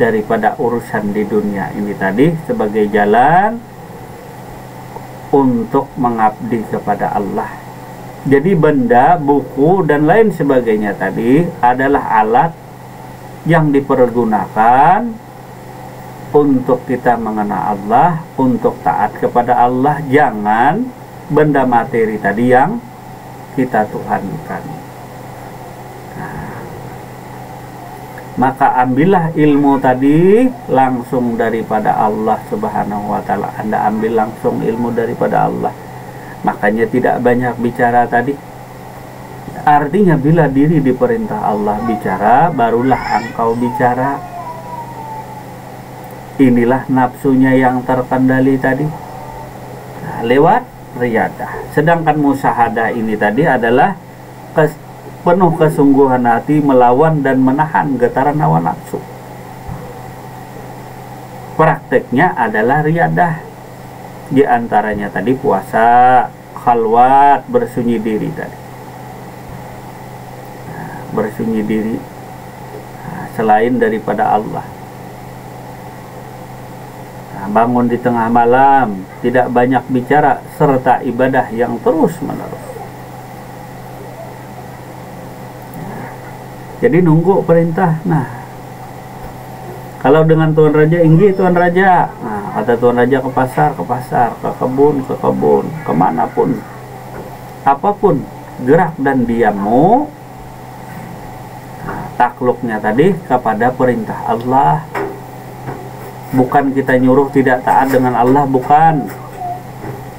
daripada urusan di dunia ini tadi, sebagai jalan untuk mengabdi kepada Allah. Jadi benda, buku, dan lain sebagainya tadi adalah alat yang dipergunakan untuk kita mengenal Allah, untuk taat kepada Allah. Jangan benda materi tadi yang kita tuhankan. Nah, maka ambillah ilmu tadi langsung daripada Allah Subhanahu wa Ta'ala. Anda ambil langsung ilmu daripada Allah. Makanya tidak banyak bicara tadi. Artinya bila diri diperintah Allah bicara, barulah engkau bicara. Inilah nafsunya yang terkendali tadi, nah, lewat riyadah. Sedangkan musyahadah ini tadi adalah penuh kesungguhan hati melawan dan menahan getaran hawa nafsu. Prakteknya adalah riyadah. Di antaranya tadi puasa, khalwat, bersunyi diri tadi. Bersunyi diri selain daripada Allah. Nah, bangun di tengah malam, tidak banyak bicara, serta ibadah yang terus menerus. Jadi nunggu perintah. Nah, kalau dengan Tuan Raja, inggi Tuan Raja. Nah, kata Tuan Raja ke pasar, ke kebun, kemanapun, apapun gerak dan diammu, takluknya tadi kepada perintah Allah. Bukan kita nyuruh tidak taat dengan Allah, bukan.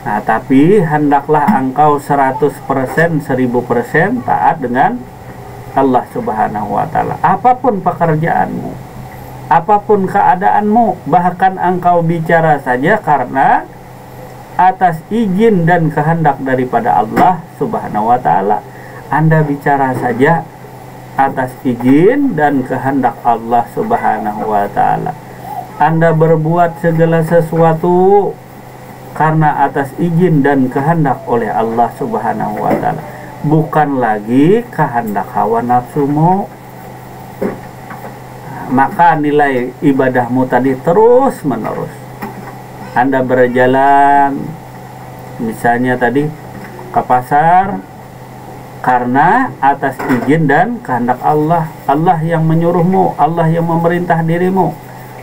Nah, tapi hendaklah engkau 100%, 1000% taat dengan Allah Subhanahu wa Ta'ala. Apapun pekerjaanmu, apapun keadaanmu, bahkan engkau bicara saja karena atas izin dan kehendak daripada Allah Subhanahu wa Ta'ala. Anda bicara saja atas izin dan kehendak Allah Subhanahu wa Ta'ala. Anda berbuat segala sesuatu karena atas izin dan kehendak oleh Allah Subhanahu wa Ta'ala, bukan lagi kehendak hawa nafsumu. Maka nilai ibadahmu tadi terus menerus. Anda berjalan misalnya tadi ke pasar karena atas izin dan kehendak Allah. Allah yang menyuruhmu, Allah yang memerintah dirimu.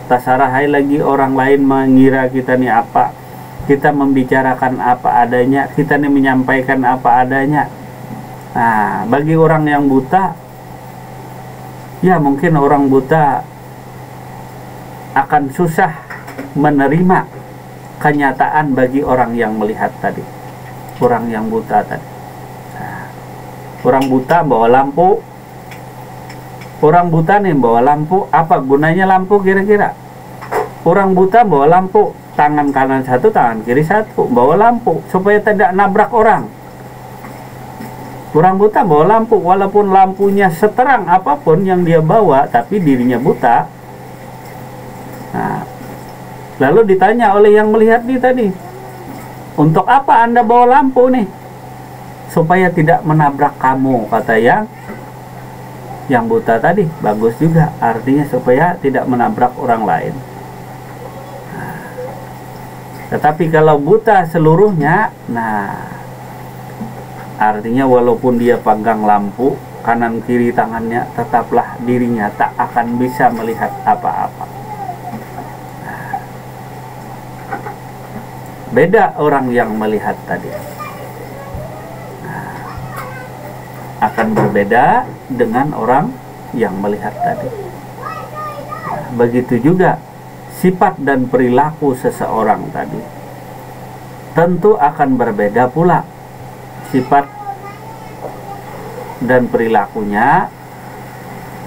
Tasarahai lagi orang lain mengira kita nih apa, kita membicarakan apa adanya, kita nih menyampaikan apa adanya. Nah, bagi orang yang buta, ya mungkin orang buta akan susah menerima kenyataan bagi orang yang melihat tadi, orang yang buta tadi. Nah, orang buta bawa lampu, orang buta nih bawa lampu, apa gunanya lampu kira-kira? Orang buta bawa lampu, tangan kanan satu, tangan kiri satu, bawa lampu supaya tidak nabrak orang. Orang buta bawa lampu, walaupun lampunya seterang apapun yang dia bawa, tapi dirinya buta. Nah, lalu ditanya oleh yang melihat nih tadi, untuk apa Anda bawa lampu nih? Supaya tidak menabrak kamu, kata yang buta tadi. Bagus juga, artinya supaya tidak menabrak orang lain. Tetapi kalau buta seluruhnya, nah artinya walaupun dia pegang lampu kanan kiri tangannya, tetaplah dirinya tak akan bisa melihat apa-apa. Beda orang yang melihat tadi. Akan berbeda dengan orang yang melihat tadi. Begitu juga sifat dan perilaku seseorang tadi tentu akan berbeda pula. Sifat dan perilakunya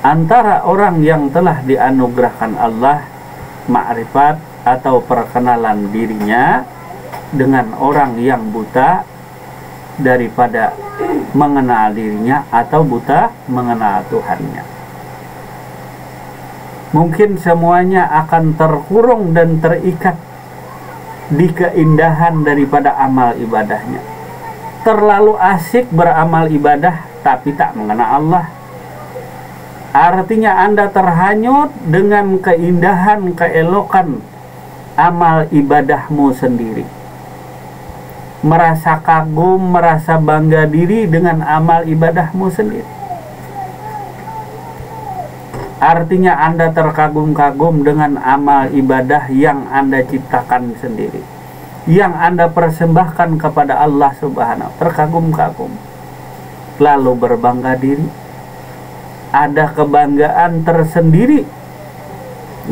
antara orang yang telah dianugerahkan Allah ma'rifat atau perkenalan dirinya dengan orang yang buta daripada mengenal dirinya atau buta mengenal Tuhannya. Mungkin semuanya akan terkurung dan terikat di keindahan daripada amal ibadahnya. Terlalu asik beramal ibadah tapi tak mengenal Allah. Artinya Anda terhanyut dengan keindahan, keelokan amal ibadahmu sendiri. Merasa kagum, merasa bangga diri dengan amal ibadahmu sendiri. Artinya Anda terkagum-kagum dengan amal ibadah yang Anda ciptakan sendiri, yang Anda persembahkan kepada Allah Subhanahu, terkagum-kagum. Lalu berbangga diri. Ada kebanggaan tersendiri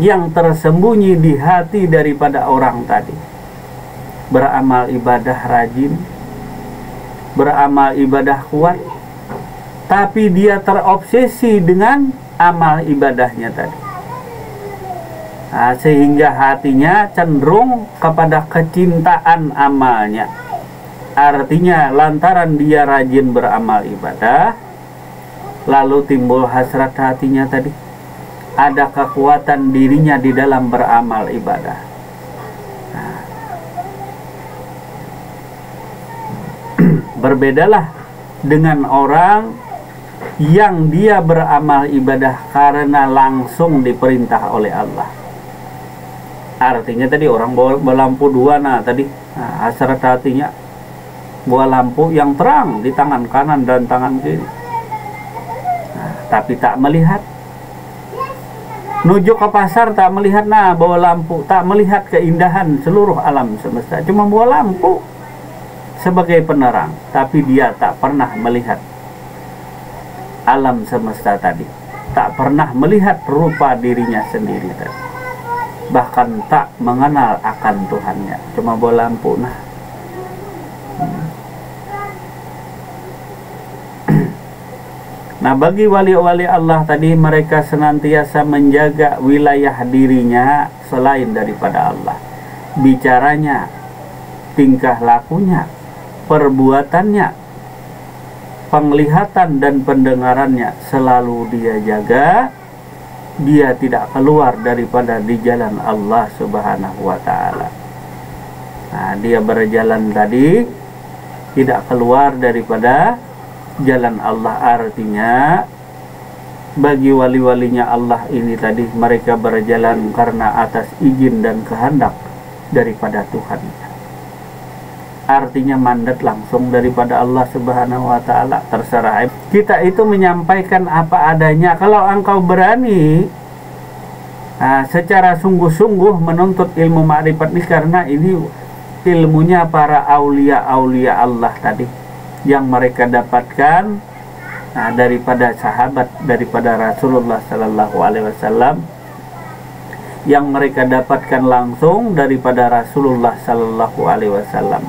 yang tersembunyi di hati daripada orang tadi. Beramal ibadah rajin, beramal ibadah kuat, tapi dia terobsesi dengan amal ibadahnya tadi. Nah, sehingga hatinya cenderung kepada kecintaan amalnya. Artinya lantaran dia rajin beramal ibadah, lalu timbul hasrat hatinya tadi. Ada kekuatan dirinya di dalam beramal ibadah. Nah, berbedalah dengan orang yang dia beramal ibadah karena langsung diperintah oleh Allah. Artinya tadi orang bawa lampu dua, nah tadi hasrat hatinya bawa lampu yang terang di tangan kanan dan tangan kiri, tapi tak melihat. Nuju ke pasar tak melihat, nah bawa lampu, tak melihat keindahan seluruh alam semesta, cuma bawa lampu sebagai penerang, tapi dia tak pernah melihat alam semesta tadi, tak pernah melihat rupa dirinya sendiri tadi, bahkan tak mengenal akan Tuhannya, cuma bawa lampu. Nah, bagi wali-wali Allah tadi, mereka senantiasa menjaga wilayah dirinya selain daripada Allah. Bicaranya, tingkah lakunya, perbuatannya, penglihatan dan pendengarannya selalu dia jaga dia tidak keluar daripada di jalan Allah Subhanahu wa ta'ala. Nah, dia berjalan tadi tidak keluar daripada jalan Allah, artinya bagi wali-walinya Allah ini tadi mereka berjalan karena atas izin dan kehendak daripada Tuhan. Artinya mandat langsung daripada Allah Subhanahu wa ta'ala. Terserah kita itu menyampaikan apa adanya. Kalau engkau berani secara sungguh-sungguh menuntut ilmu ma'rifat ini, karena ini ilmunya para aulia-aulia Allah tadi yang mereka dapatkan daripada sahabat, daripada Rasulullah Sallallahu Alaihi Wasallam, yang mereka dapatkan langsung daripada Rasulullah Sallallahu Alaihi Wasallam.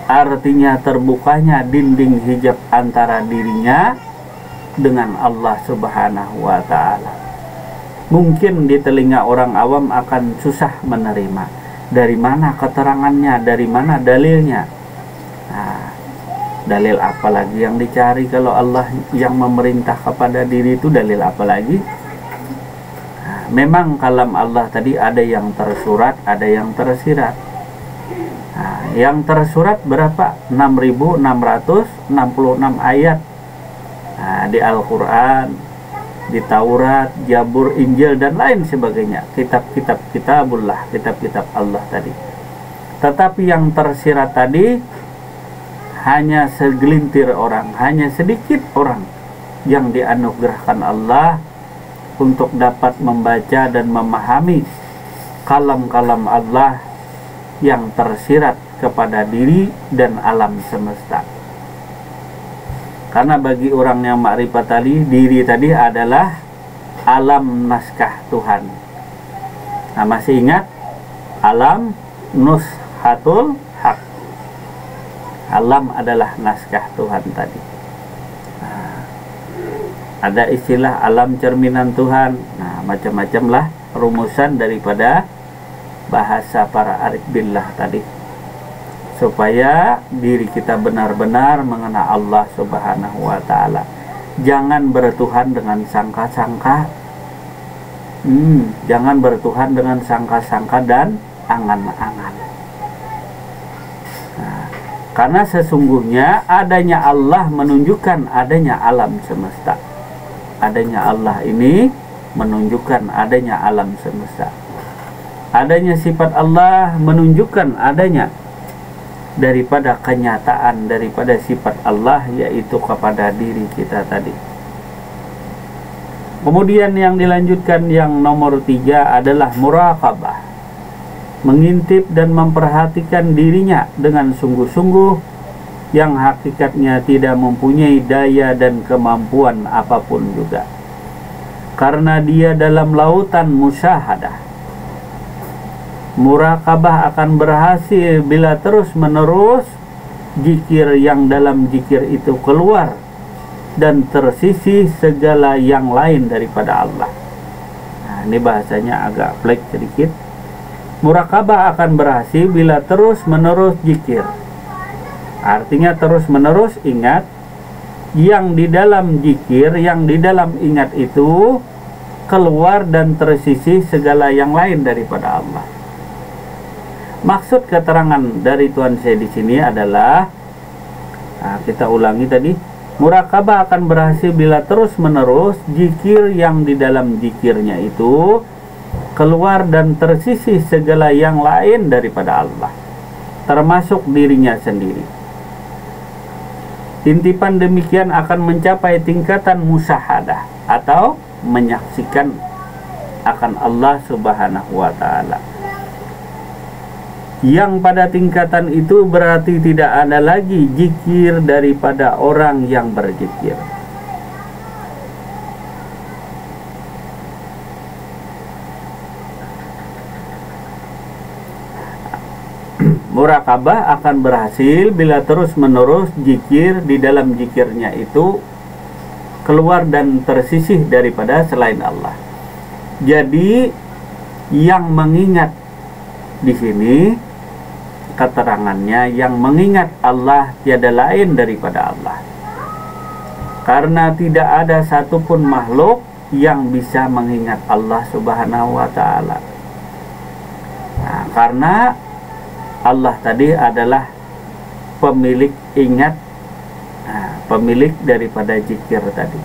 Artinya terbukanya dinding hijab antara dirinya dengan Allah Subhanahu wa ta'ala. Mungkin di telinga orang awam akan susah menerima. Dari mana keterangannya, dari mana dalilnya? Dalil apa lagi yang dicari kalau Allah yang memerintah kepada diri itu? Dalil apa lagi? Memang kalam Allah tadi ada yang tersurat, ada yang tersirat. Yang tersurat berapa? 6.666 ayat di Al-Quran, di Taurat, Jabur, Injil, dan lain sebagainya. Kitab-kitab kitabullah, kitab-kitab Allah tadi. Tetapi yang tersirat tadi hanya segelintir orang, hanya sedikit orang yang dianugerahkan Allah untuk dapat membaca dan memahami kalam-kalam Allah yang tersirat kepada diri dan alam semesta. Karena bagi orang yang makrifat tadi, diri tadi adalah alam naskah Tuhan. Nah, masih ingat alam nushatul haq? Alam adalah naskah Tuhan tadi. Ada istilah alam cerminan Tuhan. Nah, macam-macam lah rumusan daripada bahasa para arif billah tadi, supaya diri kita benar-benar mengenal Allah Subhanahu wa ta'ala. Jangan bertuhan dengan sangka-sangka. Jangan bertuhan dengan sangka-sangka dan angan-angan. Karena sesungguhnya adanya Allah menunjukkan adanya alam semesta. Adanya Allah ini menunjukkan adanya alam semesta. Adanya sifat Allah menunjukkan adanya daripada kenyataan daripada sifat Allah, yaitu kepada diri kita tadi. Kemudian yang dilanjutkan yang nomor 3 adalah muraqabah, mengintip dan memperhatikan dirinya dengan sungguh-sungguh, yang hakikatnya tidak mempunyai daya dan kemampuan apapun juga, karena dia dalam lautan musyahadah. Muraqabah akan berhasil bila terus-menerus zikir yang dalam zikir itu keluar dan tersisih segala yang lain daripada Allah. Nah, ini bahasanya agak plek sedikit. Muraqabah akan berhasil bila terus-menerus zikir. Artinya terus-menerus ingat yang di dalam zikir, yang di dalam ingat itu keluar dan tersisih segala yang lain daripada Allah. Maksud keterangan dari Tuhan saya di sini adalah, kita ulangi tadi, muraqabah akan berhasil bila terus-menerus zikir yang di dalam zikirnya itu keluar dan tersisih segala yang lain daripada Allah, termasuk dirinya sendiri. Intipan demikian akan mencapai tingkatan musyahadah atau menyaksikan akan Allah Subhanahu wa ta'ala, yang pada tingkatan itu berarti tidak ada lagi zikir daripada orang yang berzikir. Muraqabah akan berhasil bila terus-menerus zikir di dalam zikirnya itu keluar dan tersisih daripada selain Allah. Jadi yang mengingat di sini keterangannya, yang mengingat Allah tiada lain daripada Allah, karena tidak ada satupun makhluk yang bisa mengingat Allah Subhanahu wa Ta'ala. Nah, karena Allah tadi adalah pemilik ingat, pemilik daripada zikir tadi.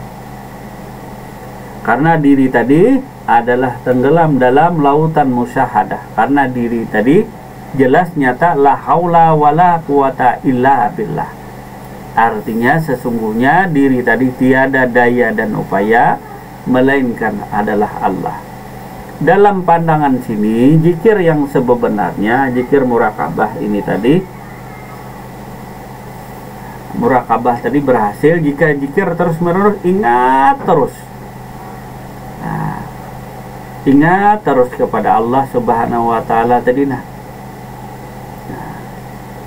Karena diri tadi adalah tenggelam dalam lautan musyahadah. Karena diri tadi jelas nyata la haula wala quwata illa billah. Artinya sesungguhnya diri tadi tiada daya dan upaya melainkan adalah Allah. Dalam pandangan sini, zikir yang sebenarnya, zikir murakabah ini tadi, murakabah tadi berhasil jika zikir terus-menerus ingat terus. Nah, ingat terus kepada Allah Subhanahu wa Ta'ala tadi. Nah,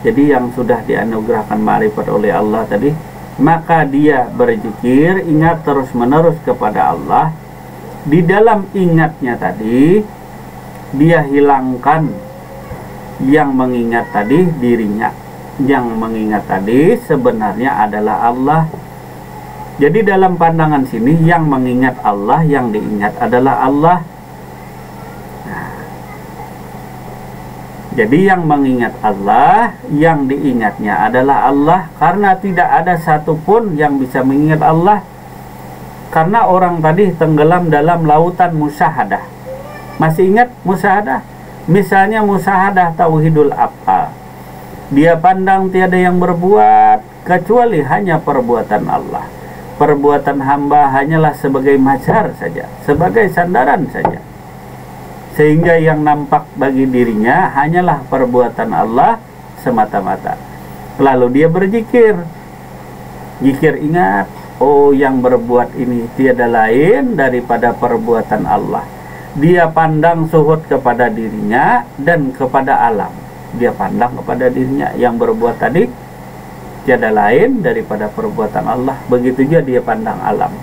jadi yang sudah dianugerahkan ma'rifat oleh Allah tadi, maka dia berzikir ingat terus-menerus kepada Allah. Di dalam ingatnya tadi, dia hilangkan yang mengingat tadi dirinya. Yang mengingat tadi sebenarnya adalah Allah. Jadi dalam pandangan sini, yang mengingat Allah, yang diingat adalah Allah. Nah, jadi yang mengingat Allah, yang diingatnya adalah Allah. Karena tidak ada satupun yang bisa mengingat Allah. Karena orang tadi tenggelam dalam lautan musyahadah. Masih ingat musyahadah? Misalnya musyahadah tauhidul af'al. Dia pandang tiada yang berbuat kecuali hanya perbuatan Allah. Perbuatan hamba hanyalah sebagai mazhar saja, sebagai sandaran saja. Sehingga yang nampak bagi dirinya hanyalah perbuatan Allah semata-mata. Lalu dia berzikir. Zikir ingat, oh yang berbuat ini tiada lain daripada perbuatan Allah. Dia pandang suhud kepada dirinya dan kepada alam. Dia pandang kepada dirinya, yang berbuat tadi tiada lain daripada perbuatan Allah. Begitu juga dia pandang alam.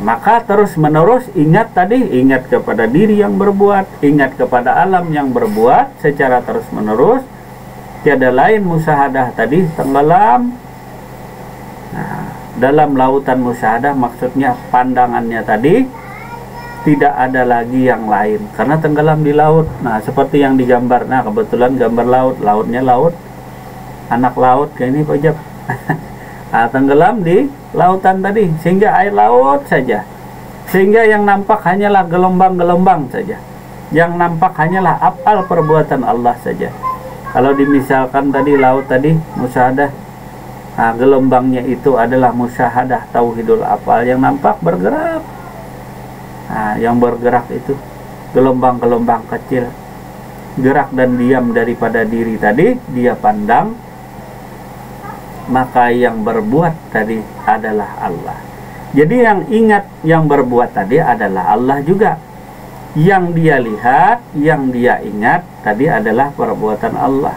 Maka terus menerus ingat tadi, ingat kepada diri yang berbuat, ingat kepada alam yang berbuat secara terus menerus. Tiada lain musyahadah tadi tenggelam. Nah, dalam lautan musyahadah maksudnya pandangannya tadi tidak ada lagi yang lain, karena tenggelam di laut. Nah, seperti yang digambar. Nah, kebetulan gambar laut, lautnya laut, anak laut kayak ini Pak Jab. Nah, tenggelam di lautan tadi, sehingga air laut saja. Sehingga yang nampak hanyalah gelombang-gelombang saja. Yang nampak hanyalah af'al perbuatan Allah saja. Kalau dimisalkan tadi laut tadi musyahadah, nah, gelombangnya itu adalah musyahadah tauhidul af'al, yang nampak bergerak. Nah, yang bergerak itu gelombang-gelombang kecil, gerak dan diam daripada diri tadi dia pandang. Maka yang berbuat tadi adalah Allah. Jadi yang ingat, yang berbuat tadi adalah Allah juga. Yang dia lihat, yang dia ingat tadi adalah perbuatan Allah.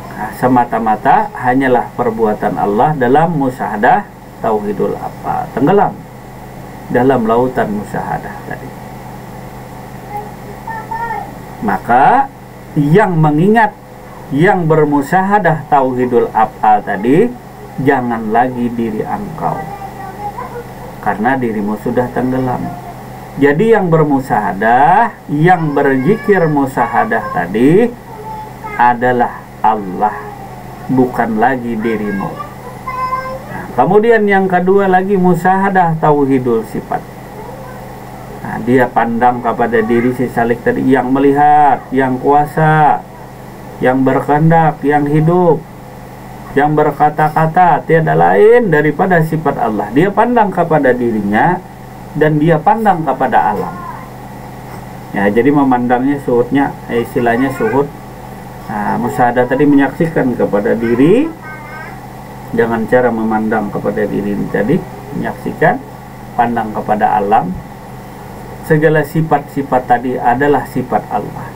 Nah, semata-mata hanyalah perbuatan Allah dalam musyahadah tauhidul af'al, tenggelam dalam lautan musyahadah tadi. Maka yang mengingat, yang bermusyahadah tauhidul af'al tadi, jangan lagi diri engkau, karena dirimu sudah tenggelam. Jadi yang bermusyahadah, yang berzikir musyahadah tadi adalah Allah, bukan lagi dirimu. Nah, kemudian yang kedua lagi musyahadah tauhidul sifat. Nah, dia pandang kepada diri si salik tadi, yang melihat, yang kuasa, yang berkehendak, yang hidup, yang berkata-kata, tiada lain daripada sifat Allah. Dia pandang kepada dirinya dan dia pandang kepada alam. Ya, jadi memandangnya suhudnya, istilahnya suhud. Nah, musyahadah tadi menyaksikan kepada diri dengan cara memandang kepada diri tadi, menyaksikan, pandang kepada alam. Segala sifat-sifat tadi adalah sifat Allah.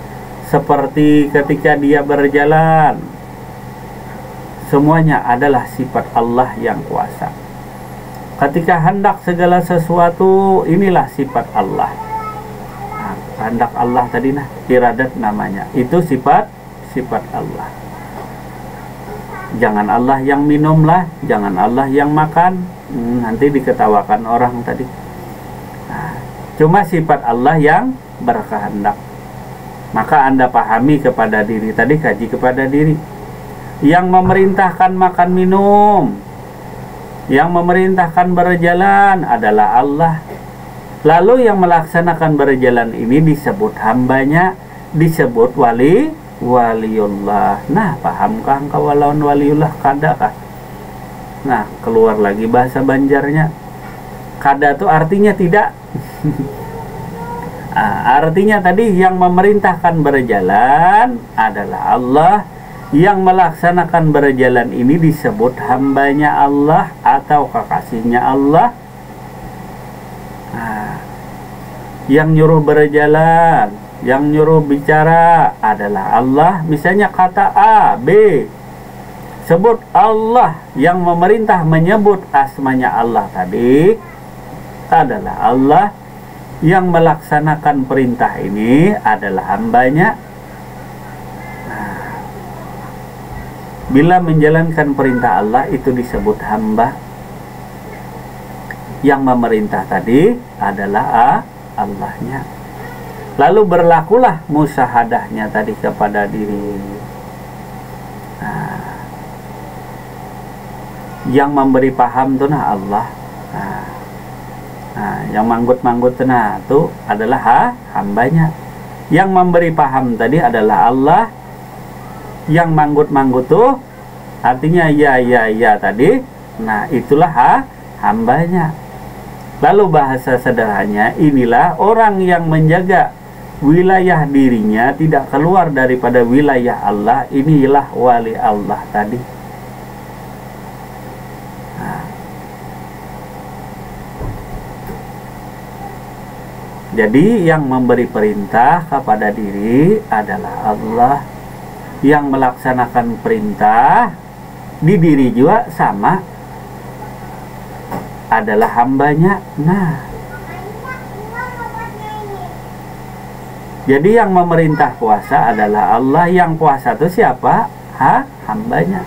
Seperti ketika dia berjalan, semuanya adalah sifat Allah yang kuasa. Ketika hendak segala sesuatu, inilah sifat Allah. Nah, hendak Allah tadi, nah, iradat namanya, itu sifat Allah. Jangan Allah yang minum lah, jangan Allah yang makan, nanti diketawakan orang tadi. Nah, cuma sifat Allah yang berkehendak. Maka Anda pahami kepada diri tadi, kaji kepada diri. Yang memerintahkan makan minum, yang memerintahkan berjalan adalah Allah. Lalu yang melaksanakan berjalan ini disebut hambanya, disebut waliullah. Nah, pahamkah engkau lawan waliullah? Kadakah? Nah, keluar lagi bahasa Banjarnya. Kada itu artinya tidak. Artinya tadi yang memerintahkan berjalan adalah Allah. Yang melaksanakan berjalan ini disebut hambanya Allah atau kekasihnya Allah. Yang nyuruh berjalan, yang nyuruh bicara adalah Allah. Misalnya kata A, B, sebut Allah. Yang memerintah menyebut asmanya Allah tadi adalah Allah. Yang melaksanakan perintah ini adalah hambanya. Bila menjalankan perintah Allah itu disebut hamba. Yang memerintah tadi adalah Allahnya. Lalu berlakulah musahadahnya tadi kepada diri. Yang memberi paham itu Allah. Yang manggut-manggut itu adalah hambanya. Yang memberi paham tadi adalah Allah. Yang manggut-manggut tuh artinya ya tadi. Nah, itulah hambanya. Lalu bahasa sederhananya, inilah orang yang menjaga wilayah dirinya tidak keluar daripada wilayah Allah. Inilah wali Allah tadi. Jadi yang memberi perintah kepada diri adalah Allah. Yang melaksanakan perintah di diri juga sama, adalah hambanya. Nah, jadi yang memerintah puasa adalah Allah. Yang puasa itu siapa? Hambanya.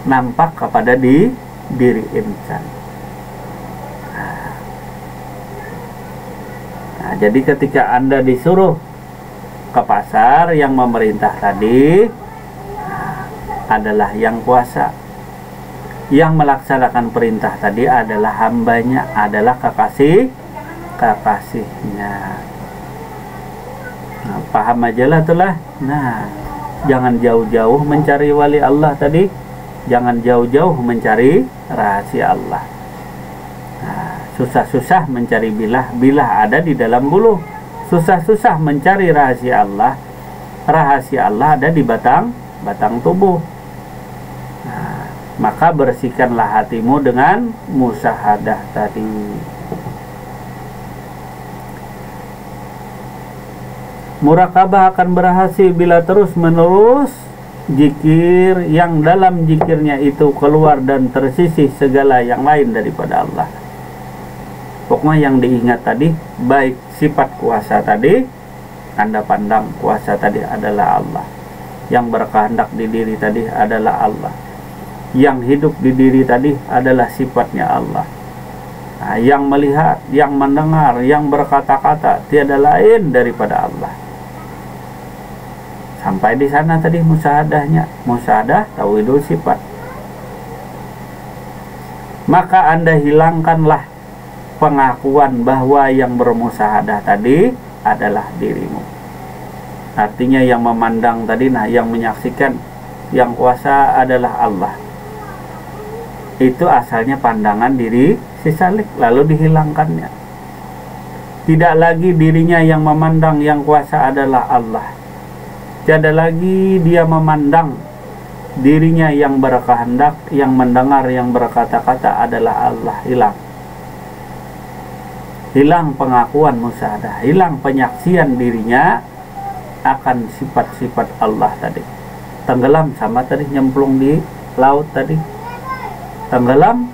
Nampak kepada diri insan. Nah, jadi ketika Anda disuruh ke pasar, yang memerintah tadi adalah yang puasa. Yang melaksanakan perintah tadi adalah hambanya, adalah kekasihnya. Nah, paham aja lah itulah. Nah, jangan jauh-jauh mencari wali Allah tadi. Jangan jauh-jauh mencari rahasia Allah. Nah, susah-susah mencari bilah ada di dalam buluh. Susah-susah mencari rahasia Allah. Rahasia Allah ada di batang tubuh. Nah, maka bersihkanlah hatimu dengan musahadah tadi. Murakabah akan berhasil bila terus-menerus zikir yang dalam zikirnya itu keluar dan tersisih segala yang lain daripada Allah. Pokoknya yang diingat tadi, baik sifat kuasa tadi, Anda pandang kuasa tadi adalah Allah. Yang berkehendak di diri tadi adalah Allah. Yang hidup di diri tadi adalah sifatnya Allah. Nah, yang melihat, yang mendengar, yang berkata-kata tiada lain daripada Allah. Sampai di sana tadi musahadahnya. Musahadah tauhidul sifat. Maka Anda hilangkanlah pengakuan bahwa yang bermusahadah tadi adalah dirimu. Artinya yang memandang tadi, nah yang menyaksikan, yang kuasa adalah Allah. Itu asalnya pandangan diri si salik, lalu dihilangkannya. Tidak lagi dirinya yang memandang yang kuasa adalah Allah. Tiada lagi dia memandang dirinya yang berkehendak, yang mendengar, yang berkata-kata adalah Allah. Hilang pengakuan musahadah, hilang penyaksian dirinya akan sifat-sifat Allah tadi. Tenggelam sama tadi, nyemplung di laut tadi. Tenggelam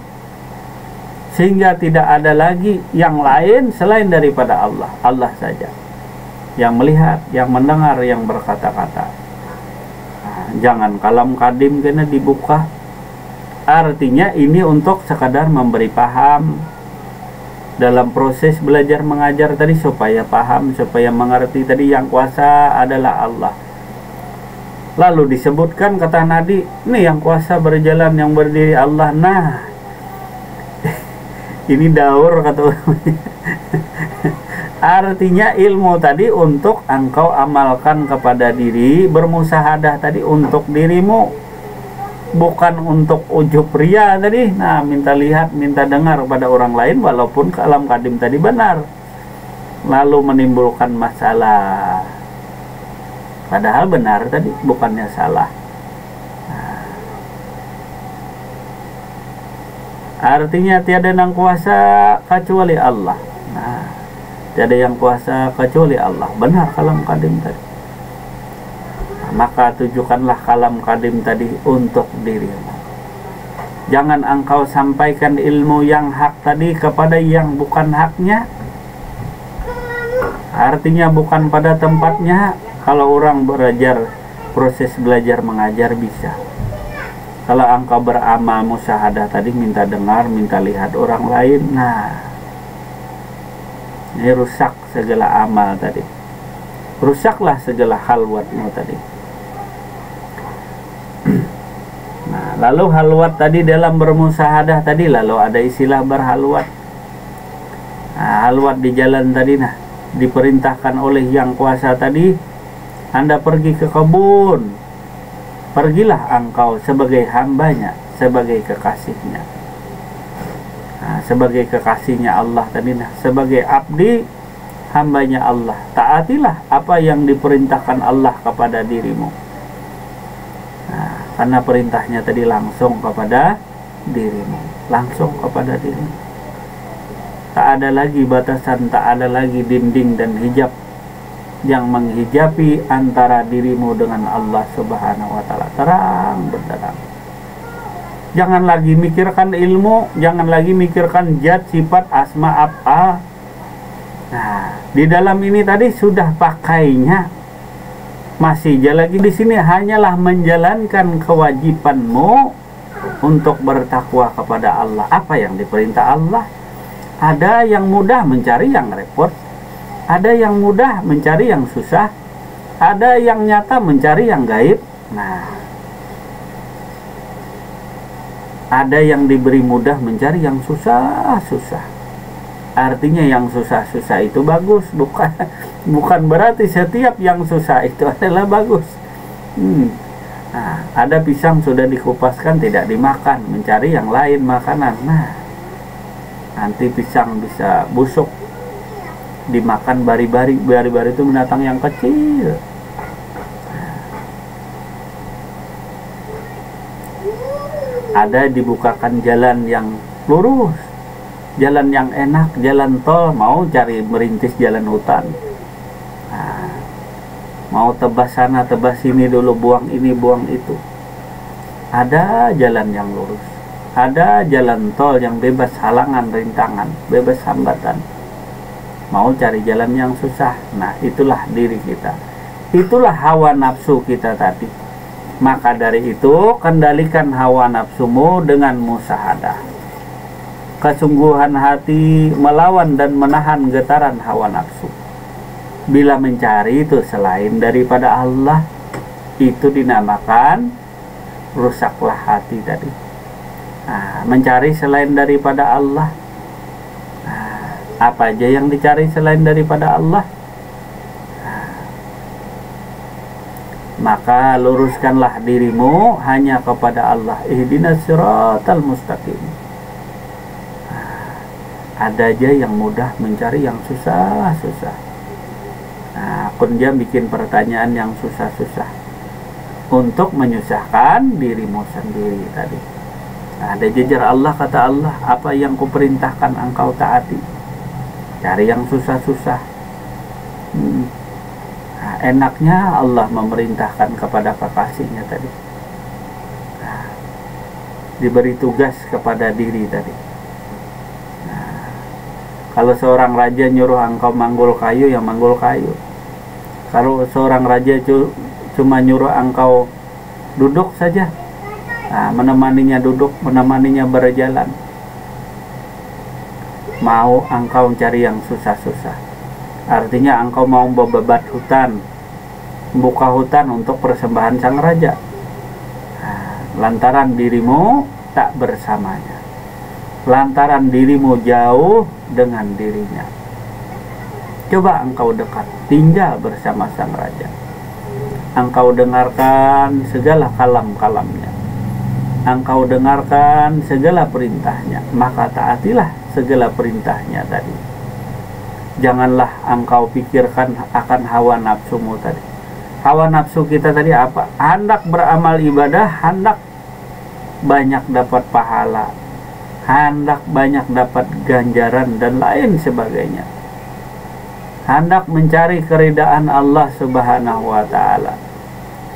sehingga tidak ada lagi yang lain selain daripada Allah. Allah saja yang melihat, yang mendengar, yang berkata-kata. Nah, Jangan kalam kadim kena dibuka. Artinya ini untuk sekadar memberi paham dalam proses belajar mengajar tadi, supaya paham, supaya mengerti tadi yang kuasa adalah Allah. Lalu disebutkan kata Nabi, ini yang kuasa berjalan, yang berdiri Allah. Nah, ini daur kata orang. Artinya ilmu tadi untuk engkau amalkan kepada diri, bermusahadah tadi untuk dirimu, bukan untuk ujub ria tadi. Nah, minta lihat, minta dengar pada orang lain, walaupun kalam kadim tadi benar, lalu menimbulkan masalah. Padahal benar tadi, bukannya salah. Nah, artinya tiada yang kuasa kecuali Allah. Nah, tiada yang kuasa kecuali Allah. Benar kalam kadim tadi. Nah, maka tujukanlah kalam kadim tadi untuk dirimu. Jangan engkau sampaikan ilmu yang hak tadi kepada yang bukan haknya. Artinya bukan pada tempatnya. Kalau orang belajar, proses belajar mengajar bisa. Kalau engkau beramal musyahadah tadi, minta dengar, minta lihat orang lain, nah, ini rusak segala amal tadi. Rusaklah segala halwatmu tadi. Nah, lalu halwat tadi dalam bermusahadah tadi, lalu ada istilah berhalwat. Nah, halwat di jalan tadi, nah, diperintahkan oleh yang kuasa tadi, Anda pergi ke kebun, pergilah engkau sebagai hambanya, sebagai kekasihnya. Nah, sebagai kekasihnya Allah tadi, nah, sebagai abdi hambanya Allah, taatilah apa yang diperintahkan Allah kepada dirimu. Nah, karena perintahnya tadi langsung kepada dirimu, langsung kepada dirimu. Tak ada lagi batasan, tak ada lagi dinding dan hijab yang menghijabi antara dirimu dengan Allah Subhanahu wa Ta'ala. Terang benderang. Jangan lagi mikirkan ilmu, jangan lagi mikirkan zat, sifat, asma, apa. Nah, di dalam ini tadi sudah pakainya. Masih lagi di sini hanyalah menjalankan kewajibanmu untuk bertakwa kepada Allah. Apa yang diperintah Allah? Ada yang mudah mencari yang repot. Ada yang mudah mencari yang susah, ada yang nyata mencari yang gaib. Nah, ada yang diberi mudah mencari yang susah-susah. Artinya yang susah-susah itu bagus, bukan berarti setiap yang susah itu adalah bagus. Nah, ada pisang sudah dikupaskan tidak dimakan, mencari yang lain makanan. Nah, nanti pisang bisa busuk. Dimakan bari-bari, bari-bari itu binatang yang kecil. Ada dibukakan jalan yang lurus, jalan yang enak, jalan tol, mau cari merintis jalan hutan. Nah, mau tebas sana, tebas sini dulu, buang ini, buang itu. Ada jalan yang lurus, ada jalan tol yang bebas halangan, rintangan, bebas hambatan. Mau cari jalan yang susah. Nah, itulah diri kita, itulah hawa nafsu kita tadi. Maka dari itu, kendalikan hawa nafsumu dengan musahadah. Kesungguhan hati melawan dan menahan getaran hawa nafsu. Bila mencari itu selain daripada Allah, itu dinamakan rusaklah hati tadi. Nah, mencari selain daripada Allah, apa aja yang dicari selain daripada Allah? Maka luruskanlah dirimu hanya kepada Allah. Ihdinas siratal mustaqim. Ada aja yang mudah mencari yang susah-susah. Nah, kun dia bikin pertanyaan yang susah-susah untuk menyusahkan dirimu sendiri tadi. Nah, ada jejer Allah, kata Allah, apa yang kuperintahkan engkau taati. Cari yang susah-susah. Nah, enaknya Allah memerintahkan kepada kekasihnya tadi. Nah, diberi tugas kepada diri tadi. Nah, kalau seorang raja nyuruh engkau manggul kayu, ya manggul kayu. Kalau seorang raja cuma nyuruh engkau duduk saja. Nah, menemaninya duduk, menemaninya berjalan. Mau engkau cari yang susah-susah, artinya engkau mau bebat hutan, buka hutan untuk persembahan sang raja. Nah, lantaran dirimu tak bersamanya, lantaran dirimu jauh dengan dirinya. Coba engkau dekat, tinggal bersama sang raja. Engkau dengarkan segala kalam-kalamnya, engkau dengarkan segala perintahnya, maka taatilah segala perintahnya tadi. Janganlah engkau pikirkan akan hawa nafsumu tadi. Hawa nafsu kita tadi apa? Hendak beramal ibadah, hendak banyak dapat pahala, hendak banyak dapat ganjaran dan lain sebagainya. Hendak mencari keridaan Allah Subhanahu wa taala.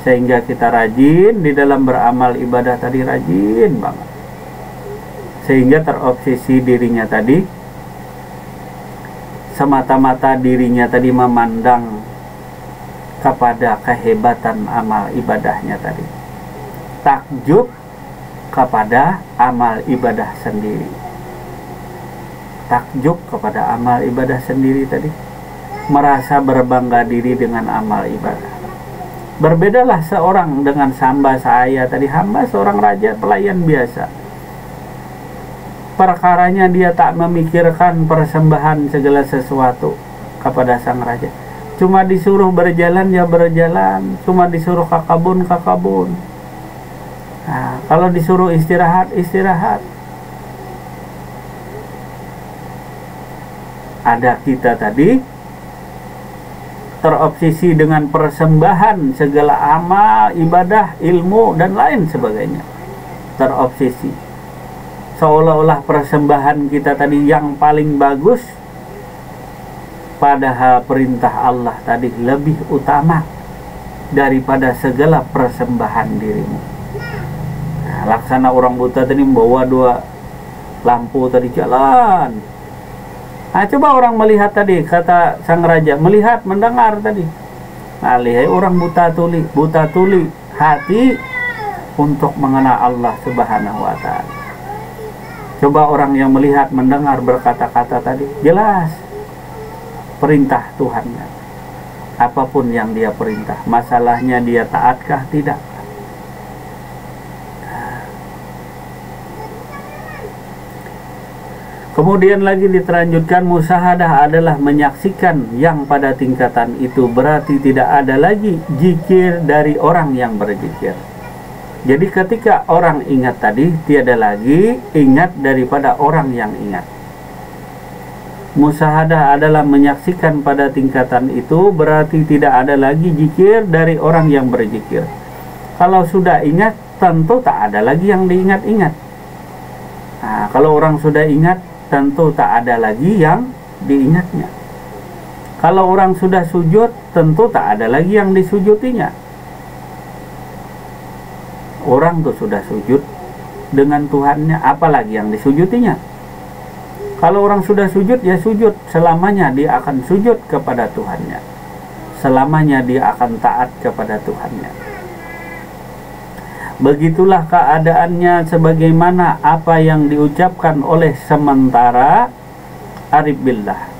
Sehingga kita rajin di dalam beramal ibadah tadi, rajin banget. Sehingga terobsesi dirinya tadi, semata-mata dirinya tadi memandang kepada kehebatan amal ibadahnya tadi. Takjub kepada amal ibadah sendiri. Takjub kepada amal ibadah sendiri tadi. Merasa berbangga diri dengan amal ibadah. Berbedalah seorang dengan hamba saya tadi. Hamba seorang raja, pelayan biasa. Perkaranya dia tak memikirkan persembahan segala sesuatu kepada sang raja. Cuma disuruh berjalan ya berjalan, cuma disuruh ke kebun. Nah, kalau disuruh istirahat, istirahat. Ada kita tadi terobsesi dengan persembahan segala amal, ibadah, ilmu dan lain sebagainya. Terobsesi. Seolah-olah persembahan kita tadi yang paling bagus, padahal perintah Allah tadi lebih utama daripada segala persembahan dirimu. Nah, laksana orang buta tadi membawa 2 lampu tadi jalan. Nah, coba orang melihat tadi, kata sang raja, melihat, mendengar tadi. Nah, lihat orang buta tuli hati untuk mengenal Allah Subhanahu wa taala. Coba orang yang melihat, mendengar, berkata-kata tadi, jelas perintah Tuhannya. Apapun yang dia perintah, masalahnya dia taatkah tidak? Kemudian lagi diterlanjutkan, musyahadah adalah menyaksikan yang pada tingkatan itu berarti tidak ada lagi zikir dari orang yang berzikir. Jadi ketika orang ingat tadi, tiada lagi ingat daripada orang yang ingat. Musyahadah adalah menyaksikan pada tingkatan itu berarti tidak ada lagi zikir dari orang yang berzikir. Kalau sudah ingat, tentu tak ada lagi yang diingat-ingat. Nah, kalau orang sudah ingat, tentu tak ada lagi yang diingatnya. Kalau orang sudah sujud, tentu tak ada lagi yang disujutinya. Orang tuh sudah sujud dengan Tuhannya, apalagi yang disujutinya. Kalau orang sudah sujud, ya sujud. Selamanya dia akan sujud kepada Tuhannya. Selamanya dia akan taat kepada Tuhannya. Begitulah keadaannya sebagaimana apa yang diucapkan oleh sementara Arif billah.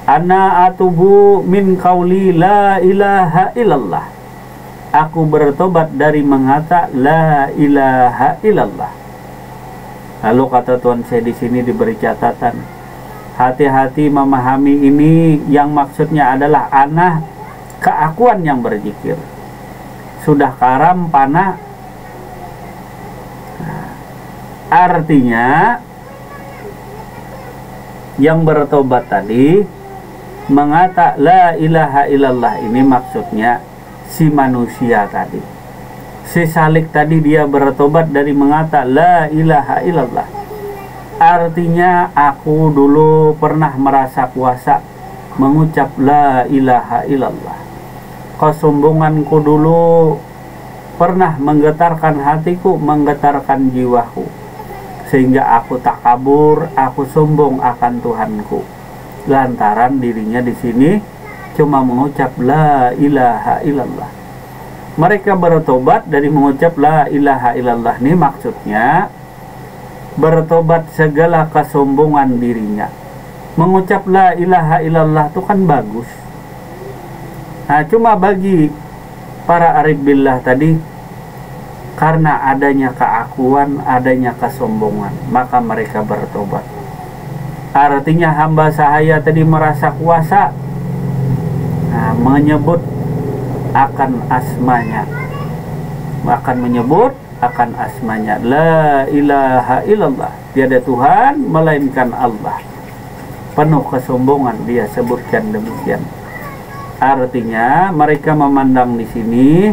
Ana atubu min qauli la ilaha illallah. Aku bertobat dari mengata la ilaha illallah. Lalu kata Tuhan saya di sini diberi catatan, hati-hati memahami ini yang maksudnya adalah ana keakuan yang berzikir. Sudah karam panah. Artinya yang bertobat tadi mengata la ilaha illallah ini maksudnya si manusia tadi, si salik tadi, dia bertobat dari mengata la ilaha illallah. Artinya aku dulu pernah merasa kuasa mengucap la ilaha illallah. Kesombonganku dulu pernah menggetarkan hatiku, menggetarkan jiwaku, sehingga aku takabur, aku sombong akan Tuhanku. Lantaran dirinya di sini cuma mengucap la ilaha illallah. Mereka bertobat dari mengucap la ilaha illallah. Ini maksudnya bertobat segala kesombongan dirinya. Mengucap la ilaha illallah itu kan bagus. Nah, cuma bagi para arif billah tadi, karena adanya keakuan, adanya kesombongan, maka mereka bertobat. Artinya hamba sahaya tadi merasa kuasa, menyebut akan asmanya, la ilaha illallah, tiada Tuhan melainkan Allah. Penuh kesombongan dia sebutkan demikian. Artinya mereka memandang di sini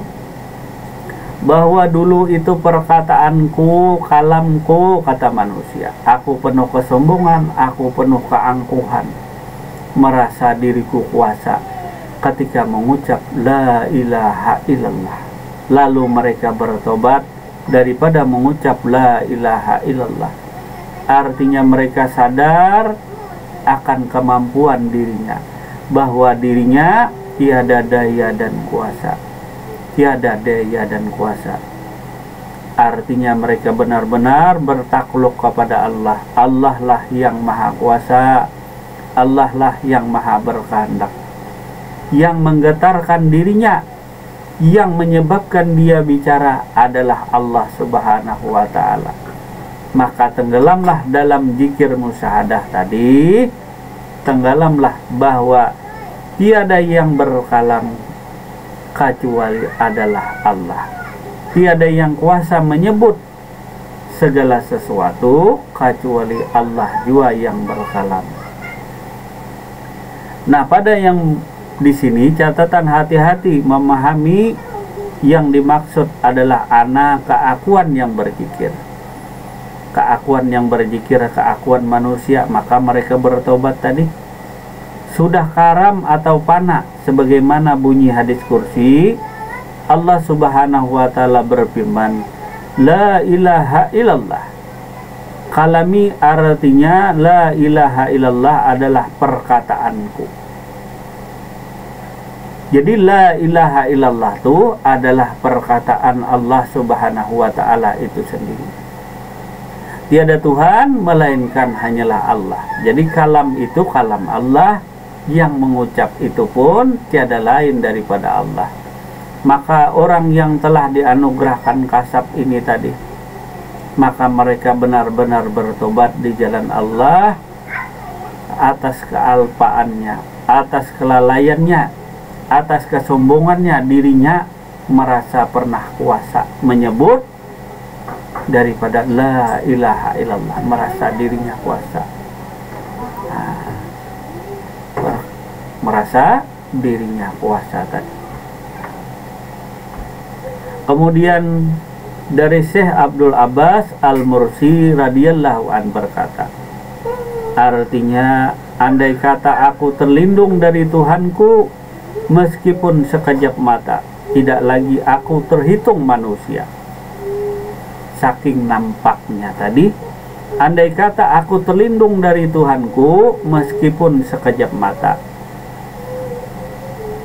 bahwa dulu itu perkataanku, kalamku, kata manusia, aku penuh kesombongan, aku penuh keangkuhan, merasa diriku kuasa ketika mengucap la ilaha illallah. Lalu mereka bertobat daripada mengucap la ilaha illallah. Artinya mereka sadar akan kemampuan dirinya, bahwa dirinya tiada daya dan kuasa. Tiada daya dan kuasa. Artinya mereka benar-benar bertakluk kepada Allah. Allah lah yang maha kuasa, Allah lah yang maha berkehendak. Yang menggetarkan dirinya, yang menyebabkan dia bicara adalah Allah subhanahu wa ta'ala. Maka tenggelamlah dalam zikir musyahadah tadi, tenggelamlah bahwa tiada yang berkalam kecuali adalah Allah. Tiada yang kuasa menyebut segala sesuatu kecuali Allah jua yang berkalam. Nah, pada yang di sini catatan hati-hati memahami yang dimaksud adalah keakuan yang berzikir. Keakuan yang berzikir, keakuan manusia, maka mereka bertobat tadi. Sudah karam atau fana, sebagaimana bunyi hadis kursi, Allah subhanahu wa ta'ala berfirman, la ilaha illallah. Kalami artinya la ilaha illallah adalah perkataanku. Jadi la ilaha illallah itu adalah perkataan Allah subhanahu wa ta'ala itu sendiri. Tiada Tuhan melainkan hanyalah Allah. Jadi kalam itu kalam Allah, yang mengucap itu pun tiada lain daripada Allah. Maka orang yang telah dianugerahkan kasab ini tadi, maka mereka benar-benar bertobat di jalan Allah atas kealpaannya, atas kelalaiannya, atas kesombongannya. Dirinya merasa pernah kuasa menyebut daripada la ilaha illallah, merasa dirinya kuasa. Merasa dirinya kuasa tadi. Kemudian dari Syekh Abdul Abbas Al-Mursi radhiyallahu an berkata, artinya andai kata aku terlindung dari Tuhanku meskipun sekejap mata, tidak lagi aku terhitung manusia. Saking nampaknya tadi, andai kata aku terlindung dari Tuhanku meskipun sekejap mata,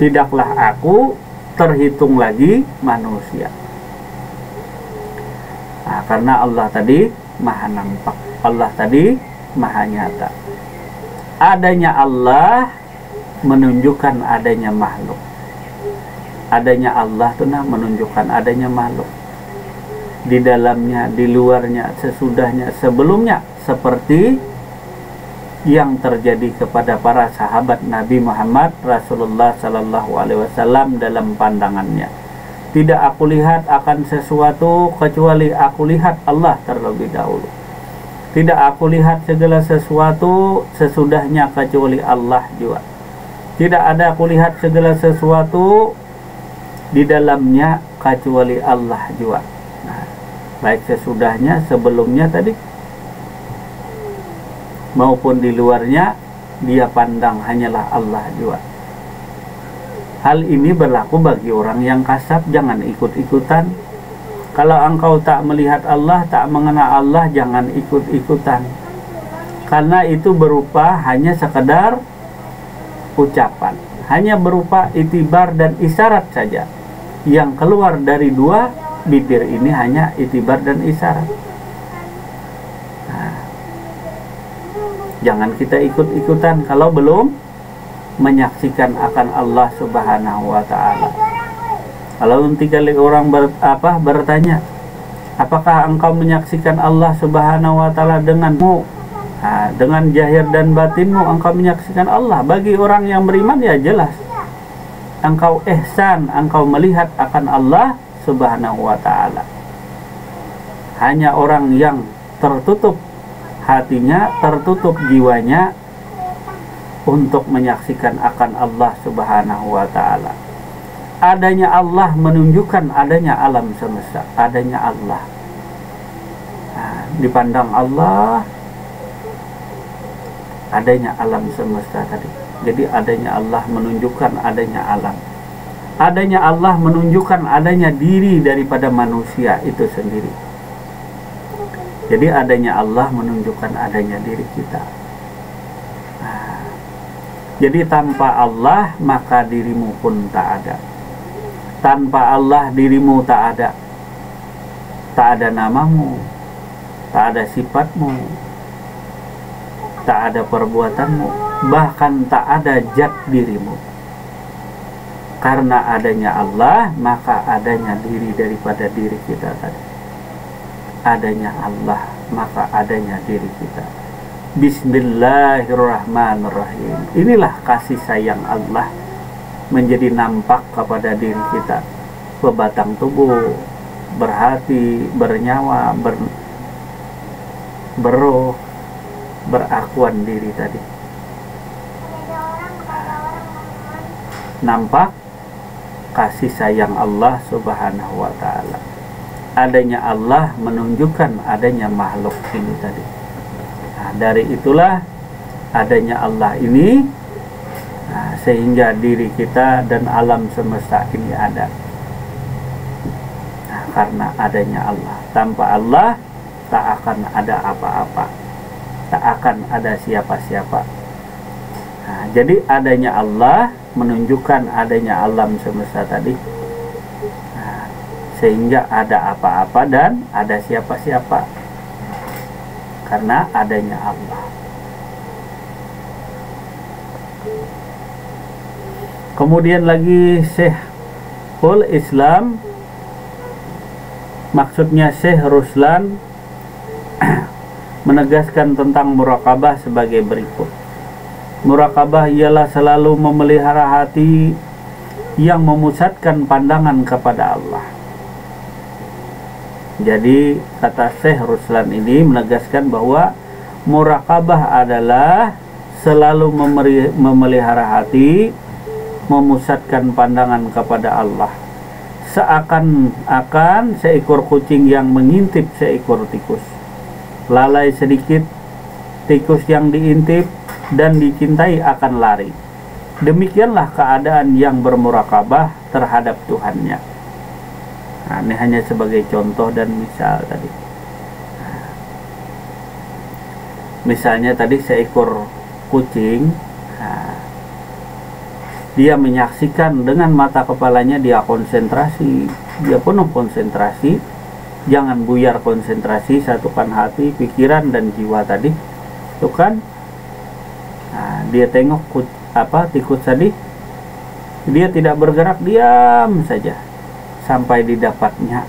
tidaklah aku terhitung lagi manusia. Nah, karena Allah tadi maha nampak, Allah tadi maha nyata. Adanya Allah menunjukkan adanya makhluk. Adanya Allah itu menunjukkan adanya makhluk. Di dalamnya, di luarnya, sesudahnya, sebelumnya, seperti yang terjadi kepada para sahabat Nabi Muhammad Rasulullah Sallallahu Alaihi Wasallam dalam pandangannya. Tidak aku lihat akan sesuatu kecuali aku lihat Allah terlebih dahulu. Tidak aku lihat segala sesuatu sesudahnya kecuali Allah juga. Tidak ada aku lihat segala sesuatu di dalamnya kecuali Allah juga. Nah, baik sesudahnya, sebelumnya tadi, maupun di luarnya, dia pandang hanyalah Allah juga. Hal ini berlaku bagi orang yang kasab, jangan ikut-ikutan. Kalau engkau tak melihat Allah, tak mengenal Allah, jangan ikut-ikutan. Karena itu berupa hanya sekedar ucapan, hanya berupa itibar dan isyarat saja. Yang keluar dari dua bibir ini hanya itibar dan isyarat. Nah, jangan kita ikut-ikutan kalau belum menyaksikan akan Allah Subhanahu wa ta'ala. Kalau nanti kali orang bertanya, apakah engkau menyaksikan Allah Subhanahu wa ta'ala denganmu? Nah, dengan zahir dan batinmu engkau menyaksikan Allah. Bagi orang yang beriman ya jelas, engkau ihsan, engkau melihat akan Allah Subhanahu wa ta'ala. Hanya orang yang tertutup hatinya, tertutup jiwanya untuk menyaksikan akan Allah Subhanahu wa ta'ala. Adanya Allah menunjukkan adanya alam semesta, adanya Allah. Nah, dipandang Allah, adanya alam semesta tadi. Jadi adanya Allah menunjukkan adanya alam. Adanya Allah menunjukkan adanya diri daripada manusia itu sendiri. Jadi adanya Allah menunjukkan adanya diri kita. Nah, jadi tanpa Allah maka dirimu pun tak ada. Tanpa Allah dirimu tak ada. Tak ada namamu, tak ada sifatmu, tak ada perbuatanmu, bahkan tak ada zat dirimu. Karena adanya Allah maka adanya diri daripada diri kita tadi. Adanya Allah maka adanya diri kita. Bismillahirrahmanirrahim. Inilah kasih sayang Allah menjadi nampak kepada diri kita, berbatang tubuh, berhati, bernyawa, berroh, berakuan diri tadi. Nampak kasih sayang Allah Subhanahu wa ta'ala. Adanya Allah menunjukkan adanya makhluk ini tadi. Nah, dari itulah adanya Allah ini, nah, sehingga diri kita dan alam semesta ini ada. Nah, karena adanya Allah. Tanpa Allah tak akan ada apa-apa, tak akan ada siapa-siapa. Nah, jadi adanya Allah menunjukkan adanya alam semesta tadi. Nah, sehingga ada apa-apa dan ada siapa-siapa karena adanya Allah. Kemudian lagi Syekhul Islam, maksudnya Syekh Ruslan menegaskan tentang muraqabah sebagai berikut. Muraqabah ialah selalu memelihara hati yang memusatkan pandangan kepada Allah. Jadi kata Syekh Ruslan ini menegaskan bahwa muraqabah adalah selalu memelihara hati, memusatkan pandangan kepada Allah. Seakan-akan seekor kucing yang mengintip seekor tikus. Lalai sedikit, tikus yang diintip dan dicintai akan lari. Demikianlah keadaan yang bermuraqabah terhadap Tuhannya. Nah, ini hanya sebagai contoh dan misal tadi. Misalnya tadi seekor kucing, nah, dia menyaksikan dengan mata kepalanya, dia konsentrasi, dia penuh konsentrasi. Jangan buyar konsentrasi, satukan hati, pikiran dan jiwa tadi. Itu kan, nah, dia tengok tikus tadi, dia tidak bergerak, diam saja sampai didapatnya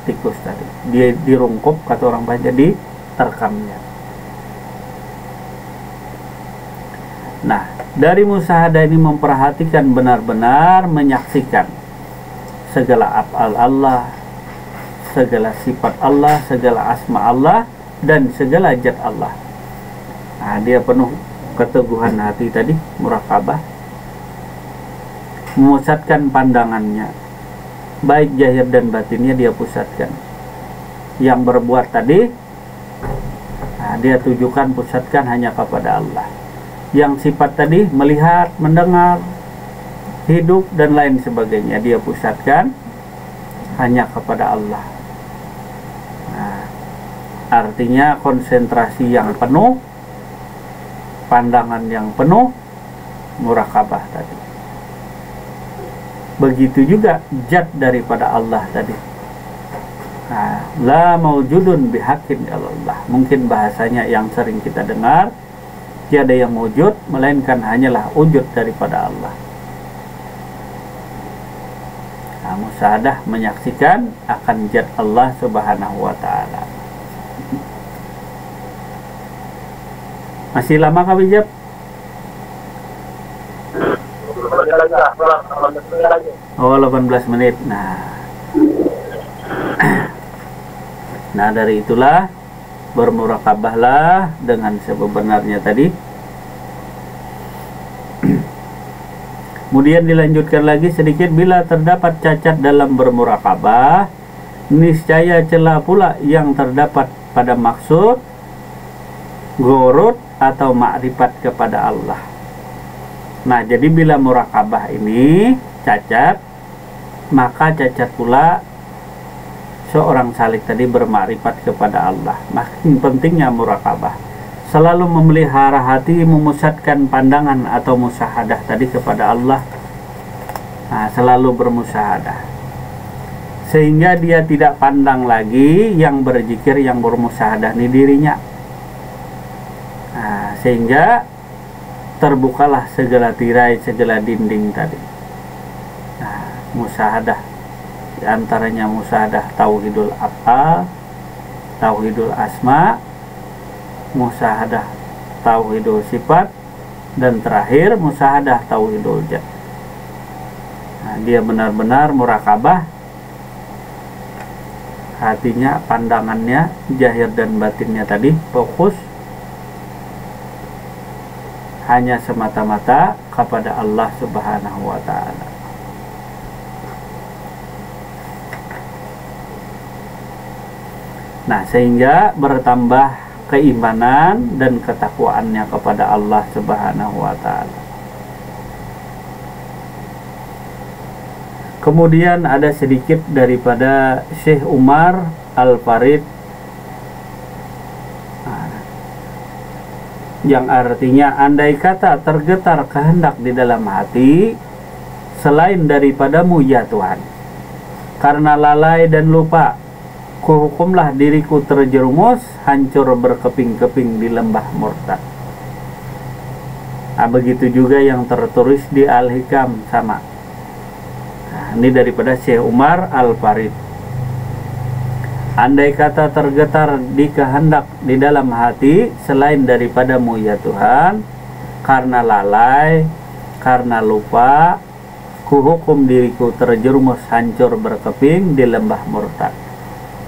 tikus tadi. Dia dirungkup, kata orang Banjar, diterkamnya. Nah, dari musyahadah ini memperhatikan benar-benar, menyaksikan segala af'al Allah, segala sifat Allah, segala asma Allah, dan segala zat Allah. Nah, dia penuh keteguhan hati tadi, muraqabah, memusatkan pandangannya, baik zahir dan batinnya dia pusatkan. Yang berbuat tadi, nah, dia tujukan, pusatkan hanya kepada Allah. Yang sifat tadi, melihat, mendengar, hidup dan lain sebagainya, dia pusatkan hanya kepada Allah. Nah, artinya konsentrasi yang penuh, pandangan yang penuh, muraqabah tadi. Begitu juga zat daripada Allah tadi. La maujudun bihaqqin illallah. Mungkin bahasanya yang sering kita dengar, tiada yang wujud melainkan hanyalah wujud daripada Allah. Musyahadah menyaksikan akan zat Allah Subhanahu wa taala. Masih lama kah Bijab? Oh, 18 menit. Nah, dari itulah bermurakabahlah dengan sebenarnya tadi. Kemudian dilanjutkan lagi sedikit, bila terdapat cacat dalam bermurakabah, niscaya celah pula yang terdapat pada maksud, ghurur atau makrifat kepada Allah. Nah, jadi bila murakabah ini cacat, maka cacat pula seorang salik tadi bermakrifat kepada Allah. Makin pentingnya murakabah, selalu memelihara hati, memusatkan pandangan atau musyahadah tadi kepada Allah. Selalu bermusyahadah sehingga dia tidak pandang lagi yang berzikir, yang bermusyahadah di dirinya. Sehingga terbukalah segala tirai, segala dinding tadi. Musyahadah, di antaranya musyahadah tauhidul af'al, tauhidul asma, musyahadah tauhidul sifat, dan terakhir musyahadah tauhidul zat. Dia benar-benar murakabah, hatinya, pandangannya, zahir dan batinnya tadi fokus hanya semata-mata kepada Allah Subhanahu wa ta'ala. Nah, sehingga bertambah keimanan dan ketakwaannya kepada Allah Subhanahu wa ta'ala. Kemudian ada sedikit daripada Syekh Umar Al-Farid, yang artinya, andai kata tergetar kehendak di dalam hati selain daripadamu ya Tuhan, karena lalai dan lupa, kuhukumlah diriku terjerumus hancur berkeping-keping di lembah murtad. Begitu juga yang tertulis di Al-Hikam sama. Ini daripada Syekh Umar Al-Farid. Andai kata tergetar di kehendak di dalam hati selain daripadamu ya Tuhan, karena lalai, karena lupa, kuhukum diriku terjerumus hancur berkeping di lembah murtad.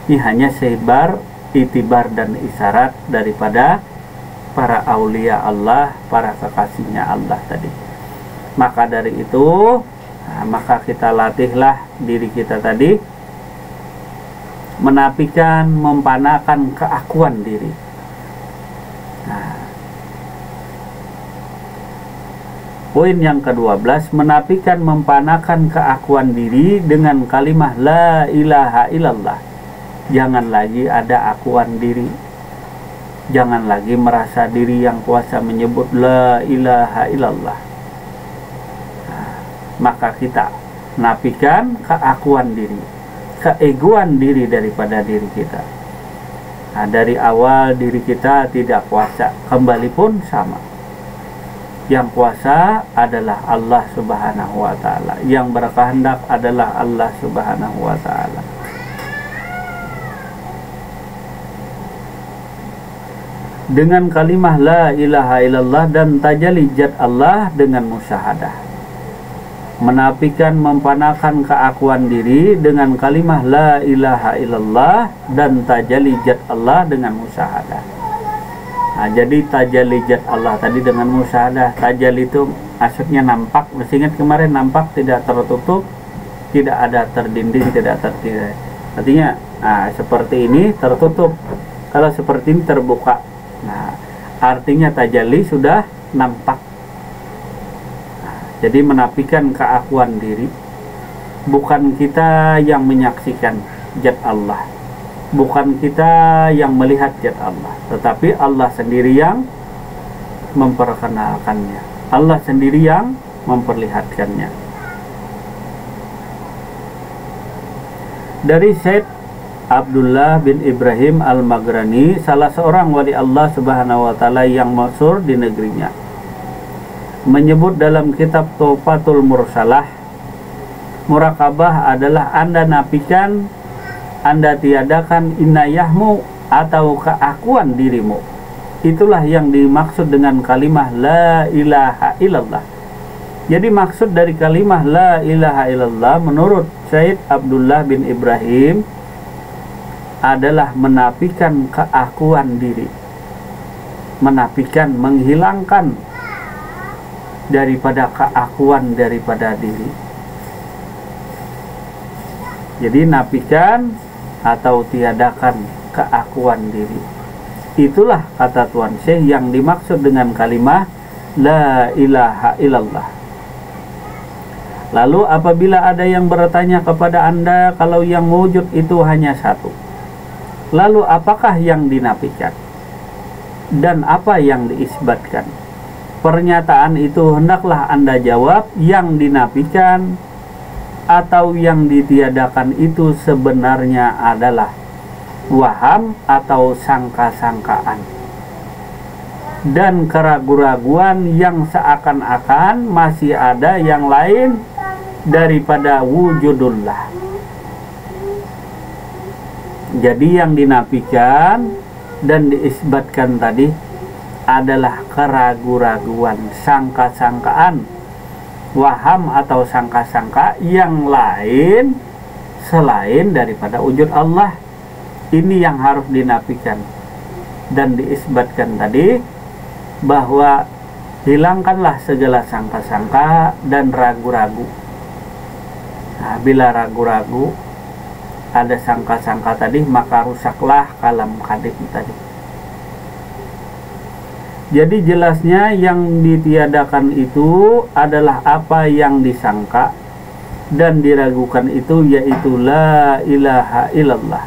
Ini hanya sebar, itibar dan isyarat daripada para aulia Allah, para kekasihnya Allah tadi. Maka dari itu, maka kita latihlah diri kita tadi menapikan, mempanakan keakuan diri. Poin yang ke-12, menapikan, mempanakan keakuan diri dengan kalimah la ilaha illallah. Jangan lagi ada akuan diri, jangan lagi merasa diri yang kuasa menyebut la ilaha illallah. Maka kita napikan keakuan diri, keegoan diri daripada diri kita. Dari awal diri kita tidak kuasa, kembali pun sama. Yang kuasa adalah Allah Subhanahu wa ta'ala, yang berkehendak adalah Allah Subhanahu wa ta'ala. Dengan kalimah la ilaha illallah dan tajalli zat Allah dengan musyahadah. Menapikan, mempanakan keakuan diri dengan kalimah la ilaha illallah dan tajalli zat Allah dengan musyahadah. Jadi tajalli zat Allah tadi dengan musyahadah. Tajalli itu maksudnya nampak. Masih ingat kemarin, nampak, tidak tertutup, tidak ada terdinding, tidak tertirai. Artinya seperti ini tertutup, kalau seperti ini terbuka. Artinya tajalli sudah nampak. Jadi menapikan keakuan diri, bukan kita yang menyaksikan zat Allah, bukan kita yang melihat zat Allah, tetapi Allah sendiri yang memperkenalkannya, Allah sendiri yang memperlihatkannya. dari Syekh Abdullah bin Ibrahim Al-Maghrani, salah seorang wali Allah Subhanahu wa taala yang masyhur di negerinya, menyebut dalam kitab Tuhfatul Mursalah, murakabah adalah Anda nafikan, Anda tiadakan inayahmu atau keakuan dirimu. Itulah yang dimaksud dengan kalimah la ilaha illallah. Jadi maksud dari kalimah la ilaha illallah menurut Syekh Abdullah bin Ibrahim adalah menafikan keakuan diri, menafikan, menghilangkan daripada keakuan daripada diri. Jadi nafikan atau tiadakan keakuan diri. Itulah kata Tuan Syekh yang dimaksud dengan kalimah la ilaha illallah. Lalu apabila ada yang bertanya kepada Anda kalau yang wujud itu hanya satu, lalu apakah yang dinafikan dan apa yang diisbatkan? Pernyataan itu hendaklah Anda jawab, yang dinafikan atau yang ditiadakan itu sebenarnya adalah waham atau sangka-sangkaan dan keraguan-raguan yang seakan-akan masih ada yang lain daripada wujudullah. Jadi yang dinafikan dan diisbatkan tadi adalah keraguan-raguan, sangka-sangkaan, waham atau sangka-sangka yang lain selain daripada wujud Allah. Ini yang harus dinafikan dan diisbatkan tadi, bahwa hilangkanlah segala sangka-sangka dan ragu-ragu. Nah, bila ragu-ragu, ada sangka-sangka tadi, maka rusaklah kalam kadim tadi. Jadi jelasnya yang ditiadakan itu adalah apa yang disangka dan diragukan itu, yaitu la ilaha illallah.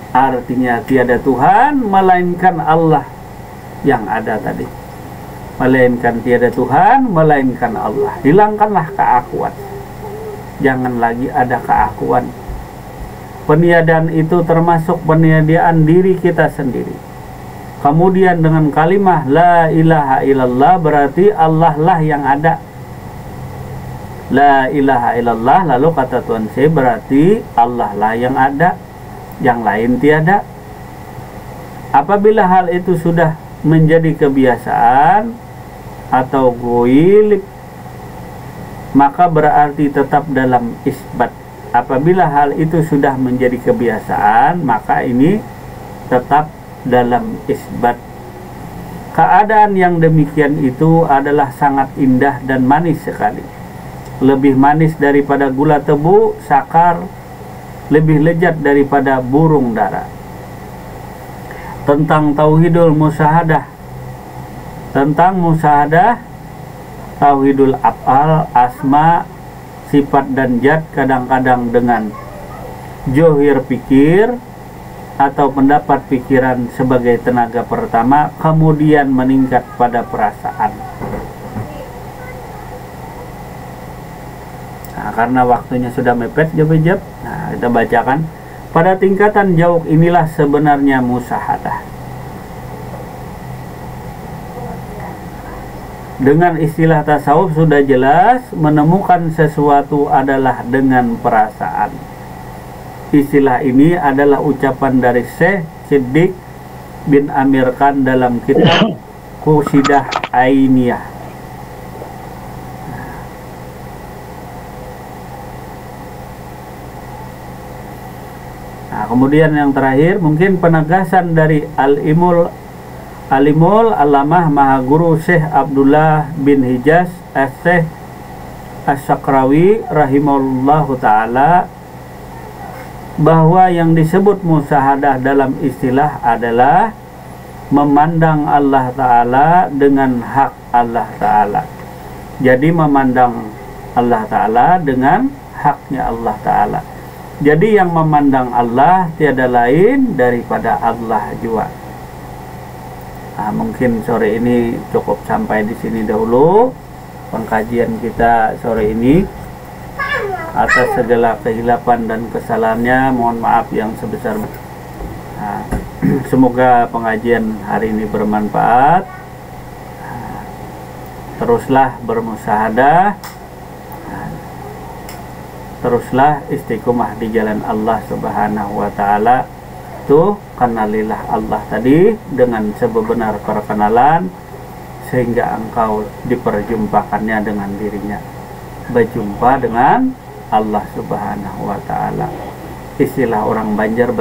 Artinya tiada Tuhan melainkan Allah yang ada tadi. Melainkan tiada Tuhan melainkan Allah. Hilangkanlah keakuan. Jangan lagi ada keakuan. Peniadaan itu termasuk peniadaan diri kita sendiri. Kemudian dengan kalimah la ilaha illallah berarti Allah lah yang ada. La ilaha illallah, lalu kata Tuan Syekh, berarti Allah lah yang ada, yang lain tiada. Apabila hal itu sudah menjadi kebiasaan atau goib, maka berarti tetap dalam isbat. Apabila hal itu sudah menjadi kebiasaan, maka ini tetap dalam isbat. Keadaan yang demikian itu adalah sangat indah dan manis sekali. Lebih manis daripada gula tebu, sakar, lebih lezat daripada burung dara. Tentang tauhidul musyahadah, tentang musyahadah, tauhidul af'al, asma, sifat dan zat, kadang-kadang dengan johir pikir atau pendapat pikiran sebagai tenaga pertama, kemudian meningkat pada perasaan. Nah, karena waktunya sudah mepet, jawab. Nah, kita bacakan. Pada tingkatan jauh inilah sebenarnya musyahadah. Dengan istilah tasawuf sudah jelas, menemukan sesuatu adalah dengan perasaan. Istilah ini adalah ucapan dari Syekh Siddiq bin Amir Khan dalam kitab Qasidah Ainiyah. Nah, kemudian yang terakhir mungkin penegasan dari Alimul Alamah Maha Guru Syekh Abdullah bin Hijaz Syekh Asy-Syakrawi rahimahullahu ta'ala, bahwa yang disebut musyahadah dalam istilah adalah memandang Allah Ta'ala dengan hak Allah Ta'ala. Jadi memandang Allah Ta'ala dengan haknya Allah Ta'ala. Jadi yang memandang Allah tiada lain daripada Allah juga. Nah, mungkin sore ini cukup sampai di sini dahulu pengkajian kita sore ini. atas segala kehilapan dan kesalahannya. Mohon maaf yang sebesar. Nah, semoga pengajian hari ini bermanfaat. Teruslah bermusyahadah, teruslah istiqomah di jalan Allah Subhanahu wa Ta'ala. Tuh, kenalilah Allah tadi dengan sebenar perkenalan, sehingga engkau diperjumpakannya dengan dirinya, berjumpa dengan Allah Subhanahu wa Ta'ala. Istilah orang Banjar